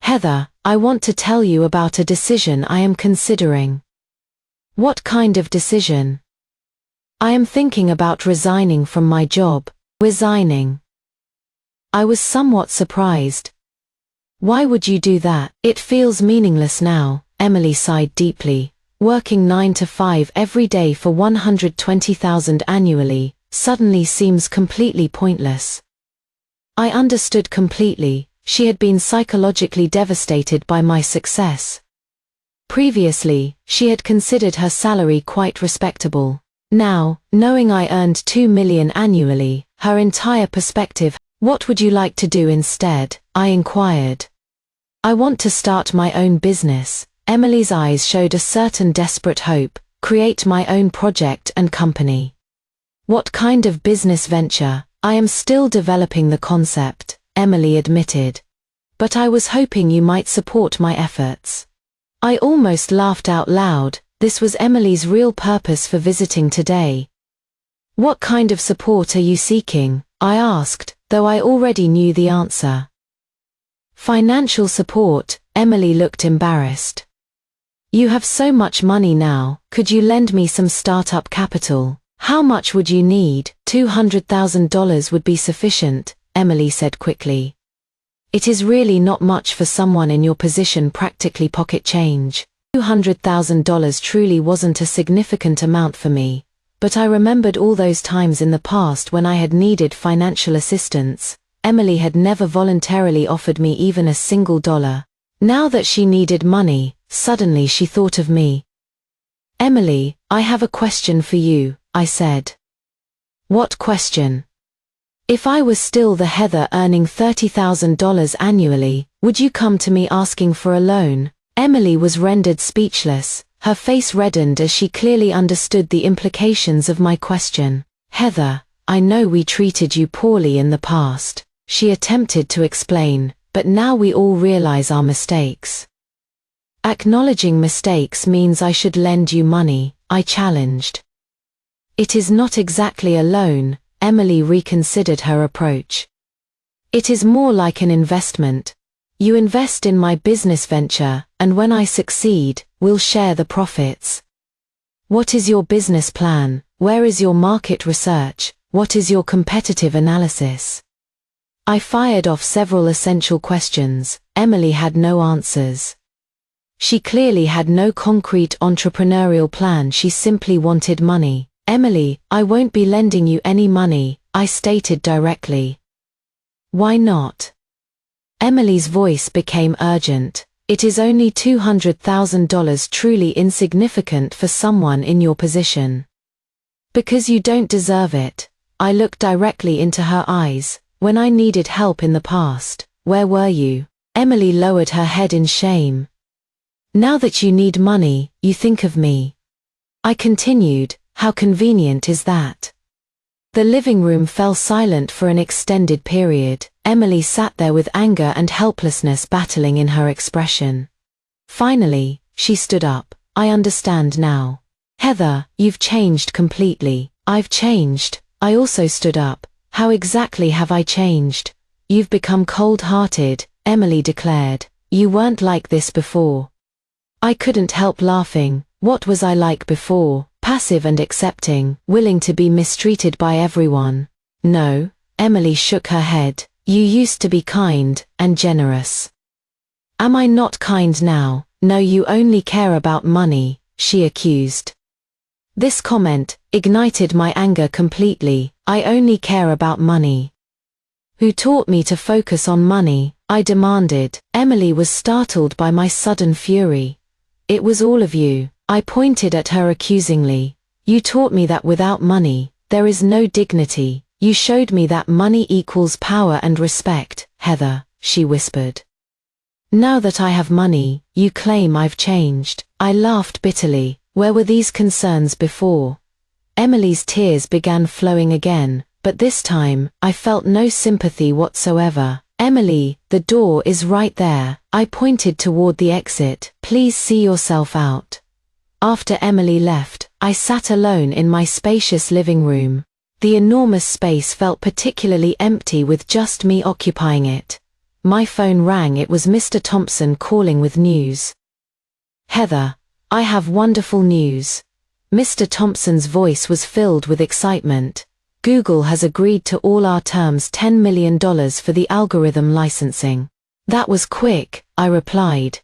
Heather, I want to tell you about a decision I am considering. What kind of decision? I am thinking about resigning from my job. Resigning. I was somewhat surprised. Why would you do that? It feels meaningless now, Emily sighed deeply. Working 9 to 5 every day for $120,000 annually suddenly seems completely pointless. I understood completely. She had been psychologically devastated by my success. Previously, she had considered her salary quite respectable. Now, knowing I earned $2 million annually, her entire perspective. What would you like to do instead? I inquired. I want to start my own business. Emily's eyes showed a certain desperate hope. Create my own project and company. What kind of business venture? I am still developing the concept, Emily admitted. But I was hoping you might support my efforts. I almost laughed out loud. This was Emily's real purpose for visiting today. What kind of support are you seeking? I asked, though I already knew the answer. Financial support. Emily looked embarrassed. You have so much money now, could you lend me some startup capital? How much would you need? $200,000 would be sufficient, Emily said quickly. It is really not much for someone in your position, practically pocket change. $200,000 truly wasn't a significant amount for me, but I remembered all those times in the past when I had needed financial assistance. Emily had never voluntarily offered me even a single dollar. Now that she needed money, suddenly she thought of me. "Emily, I have a question for you," I said. "What question?" "If I was still the Heather earning $30,000 annually, would you come to me asking for a loan?" Emily was rendered speechless. Her face reddened as she clearly understood the implications of my question. "Heather, I know we treated you poorly in the past," she attempted to explain, "but now we all realize our mistakes." "Acknowledging mistakes means I should lend you money," I challenged. "It is not exactly a loan," Emily reconsidered her approach. "It is more like an investment. You invest in my business venture, and when I succeed, we'll share the profits." "What is your business plan? Where is your market research? What is your competitive analysis?" I fired off several essential questions. Emily had no answers. She clearly had no concrete entrepreneurial plan. She simply wanted money. "Emily, I won't be lending you any money," I stated directly. "Why not?" Emily's voice became urgent. "It is only $200,000, truly insignificant for someone in your position." "Because you don't deserve it." I looked directly into her eyes. "When I needed help in the past, where were you?" Emily lowered her head in shame. "Now that you need money, you think of me." I continued, "How convenient is that?" The living room fell silent for an extended period. Emily sat there with anger and helplessness battling in her expression. Finally, she stood up. "I understand now. Heather, you've changed completely." "I've changed." I also stood up. "How exactly have I changed?" "You've become cold-hearted," Emily declared. "You weren't like this before." I couldn't help laughing. What was I like before? Passive and accepting, willing to be mistreated by everyone? "No," Emily shook her head. "You used to be kind and generous." "Am I not kind now?" "No, you only care about money," she accused. This comment ignited my anger completely. "I only care about money." "Who taught me to focus on money?" I demanded. Emily was startled by my sudden fury. "It was all of you." I pointed at her accusingly. "You taught me that without money, there is no dignity. You showed me that money equals power and respect." "Heather," she whispered. "Now that I have money, you claim I've changed." I laughed bitterly. "Where were these concerns before?" Emily's tears began flowing again, but this time, I felt no sympathy whatsoever. "Emily, the door is right there." I pointed toward the exit. "Please see yourself out." After Emily left, I sat alone in my spacious living room. The enormous space felt particularly empty with just me occupying it. My phone rang. It was Mr. Thompson calling with news. "Heather, I have wonderful news." Mr. Thompson's voice was filled with excitement. "Google has agreed to all our terms, $10 million for the algorithm licensing." "That was quick," I replied.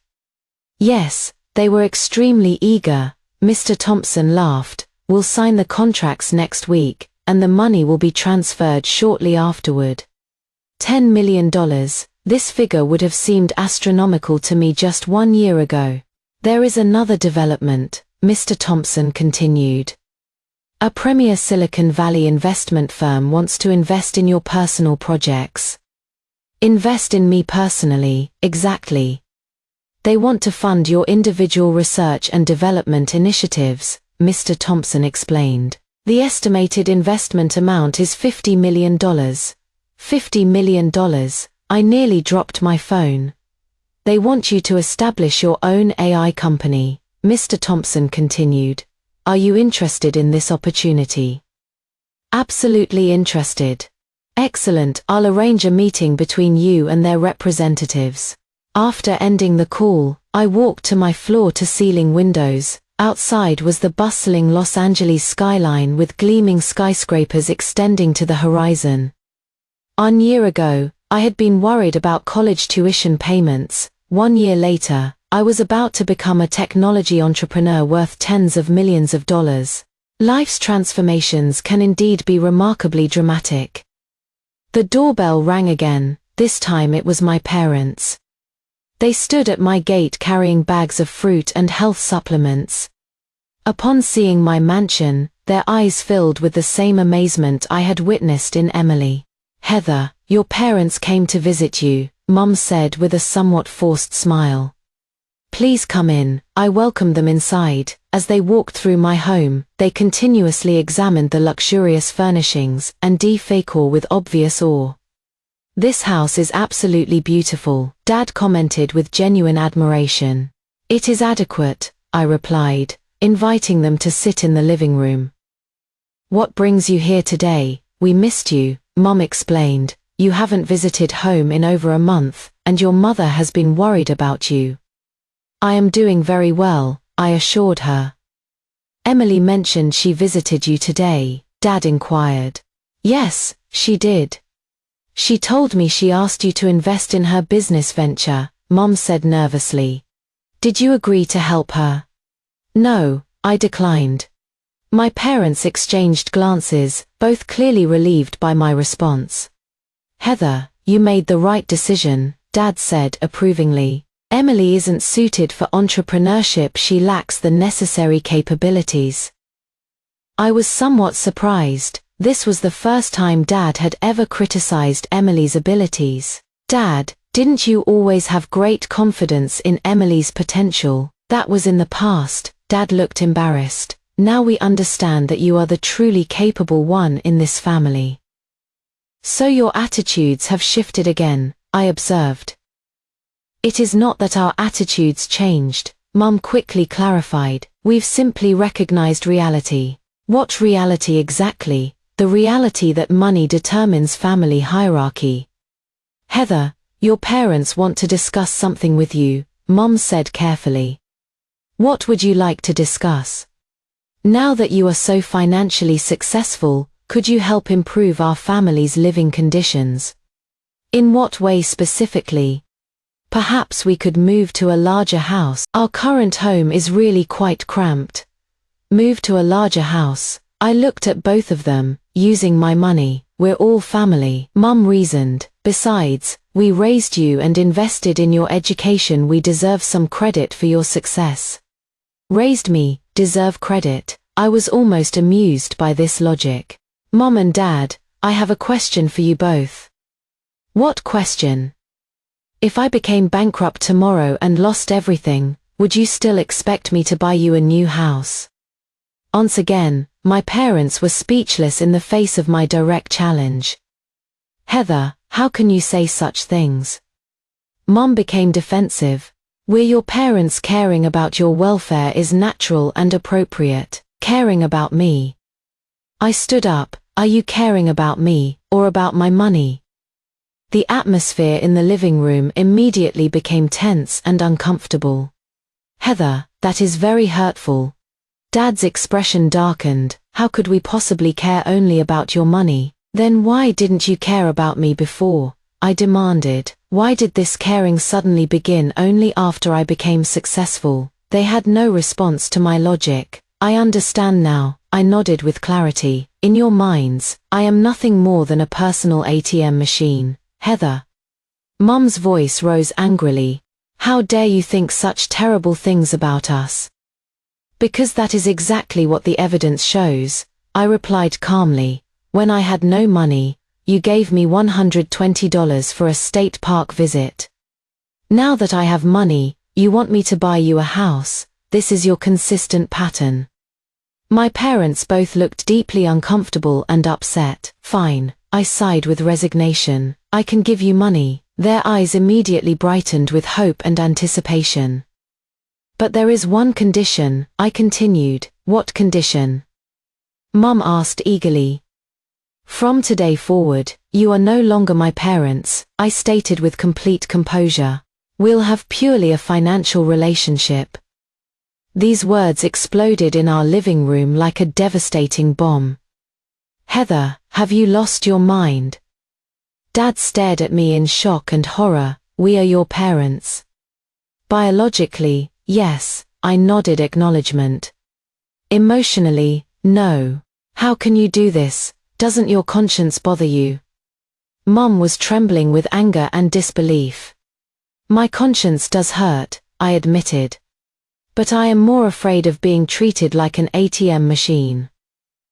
"Yes, they were extremely eager." Mr. Thompson laughed. "We'll sign the contracts next week, and the money will be transferred shortly afterward." $10 million. This figure would have seemed astronomical to me just 1 year ago. "There is another development," Mr. Thompson continued. "A premier Silicon Valley investment firm wants to invest in your personal projects." "Invest in me personally?" "Exactly. They want to fund your individual research and development initiatives," Mr. Thompson explained. "The estimated investment amount is $50 million. $50 million. I nearly dropped my phone. "They want you to establish your own AI company," Mr. Thompson continued. "Are you interested in this opportunity?" "Absolutely interested." "Excellent, I'll arrange a meeting between you and their representatives." After ending the call, I walked to my floor-to-ceiling windows. Outside was the bustling Los Angeles skyline with gleaming skyscrapers extending to the horizon. 1 year ago, I had been worried about college tuition payments. 1 year later, I was about to become a technology entrepreneur worth tens of millions of dollars. Life's transformations can indeed be remarkably dramatic. The doorbell rang again. This time it was my parents. They stood at my gate carrying bags of fruit and health supplements. Upon seeing my mansion, their eyes filled with the same amazement I had witnessed in Emily. "Heather, your parents came to visit you," Mum said with a somewhat forced smile. "Please come in." I welcomed them inside. As they walked through my home, they continuously examined the luxurious furnishings and decor with obvious awe. "This house is absolutely beautiful," Dad commented with genuine admiration. "It is adequate," I replied, inviting them to sit in the living room. "What brings you here today? We missed you," Mum explained. "You haven't visited home in over a month, and your mother has been worried about you." "I am doing very well," I assured her. "Emily mentioned she visited you today," Dad inquired. "Yes, she did. She told me she asked you to invest in her business venture," Mom said nervously. "Did you agree to help her?" "No," I declined. My parents exchanged glances, both clearly relieved by my response. "Heather, you made the right decision," Dad said approvingly. "Emily isn't suited for entrepreneurship. She lacks the necessary capabilities." I was somewhat surprised. This was the first time Dad had ever criticized Emily's abilities. "Dad, didn't you always have great confidence in Emily's potential?" "That was in the past," Dad looked embarrassed. "Now we understand that you are the truly capable one in this family." "So your attitudes have shifted again," I observed. "It is not that our attitudes changed," Mum quickly clarified. "We've simply recognized reality." "What reality exactly?" "The reality that money determines family hierarchy." "Heather, your parents want to discuss something with you," Mom said carefully. "What would you like to discuss?" "Now that you are so financially successful, could you help improve our family's living conditions?" "In what way specifically?" "Perhaps we could move to a larger house. Our current home is really quite cramped." "Move to a larger house." I looked at both of them. "Using my money. We're all family," Mum reasoned. "Besides, we raised you and invested in your education. We deserve some credit for your success." "Raised me, deserve credit?" I was almost amused by this logic. "Mom and Dad, I have a question for you both." "What question?" "If I became bankrupt tomorrow and lost everything, would you still expect me to buy you a new house?" Once again, my parents were speechless in the face of my direct challenge. "Heather, how can you say such things?" Mom became defensive. "We're your parents. Caring about your welfare is natural and appropriate." "Caring about me?" I stood up. "Are you caring about me, or about my money?" The atmosphere in the living room immediately became tense and uncomfortable. "Heather, that is very hurtful." Dad's expression darkened. "How could we possibly care only about your money? Then why didn't you care about me before?" I demanded. "Why did this caring suddenly begin only after I became successful?" They had no response to my logic. "I understand now," I nodded with clarity. "In your minds, I am nothing more than a personal ATM machine." "Heather." Mum's voice rose angrily. "How dare you think such terrible things about us?" "Because that is exactly what the evidence shows," I replied calmly. "When I had no money, you gave me $120 for a state park visit. Now that I have money, you want me to buy you a house. This is your consistent pattern." My parents both looked deeply uncomfortable and upset. "Fine," I sighed with resignation. "I can give you money." Their eyes immediately brightened with hope and anticipation. "But there is one condition," I continued. "What condition?" Mum asked eagerly. "From today forward, you are no longer my parents," I stated with complete composure. "We'll have purely a financial relationship." These words exploded in our living room like a devastating bomb. "Heather, have you lost your mind?" Dad stared at me in shock and horror. "We are your parents." "Biologically, yes," I nodded acknowledgement. "Emotionally, no. How can you do this? Doesn't your conscience bother you?" Mum was trembling with anger and disbelief. My conscience does hurt, I admitted. But I am more afraid of being treated like an ATM machine.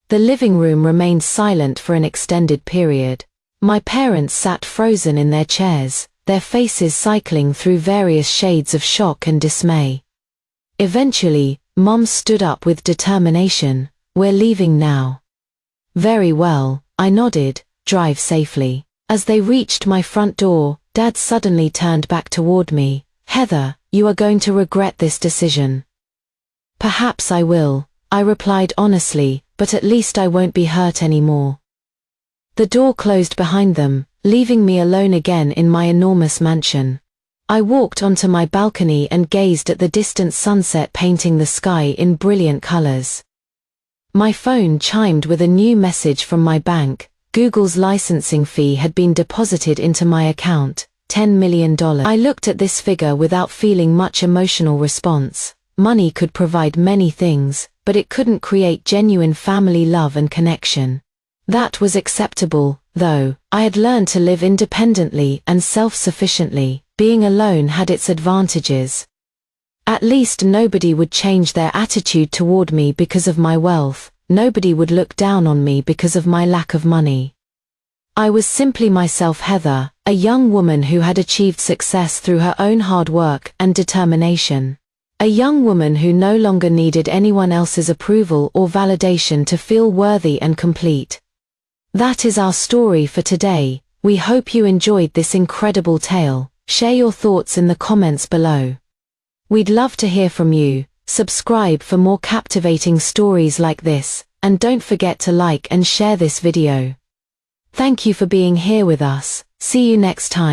The living room remained silent for an extended period. My parents sat frozen in their chairs, their faces cycling through various shades of shock and dismay. Eventually, Mum stood up with determination. "We're leaving now." "Very well," I nodded, "drive safely." As they reached my front door, Dad suddenly turned back toward me. "Heather, you are going to regret this decision." "Perhaps I will," I replied honestly, "but at least I won't be hurt anymore." The door closed behind them, leaving me alone again in my enormous mansion. I walked onto my balcony and gazed at the distant sunset painting the sky in brilliant colors. My phone chimed with a new message from my bank. Google's licensing fee had been deposited into my account, $10 million. I looked at this figure without feeling much emotional response. Money could provide many things, but it couldn't create genuine family love and connection. That was acceptable, though. I had learned to live independently and self-sufficiently. Being alone had its advantages. At least nobody would change their attitude toward me because of my wealth. Nobody would look down on me because of my lack of money. I was simply myself, Heather, a young woman who had achieved success through her own hard work and determination. A young woman who no longer needed anyone else's approval or validation to feel worthy and complete. That is our story for today. We hope you enjoyed this incredible tale. Share your thoughts in the comments below. We'd love to hear from you. Subscribe for more captivating stories like this, and don't forget to like and share this video. Thank you for being here with us. See you next time.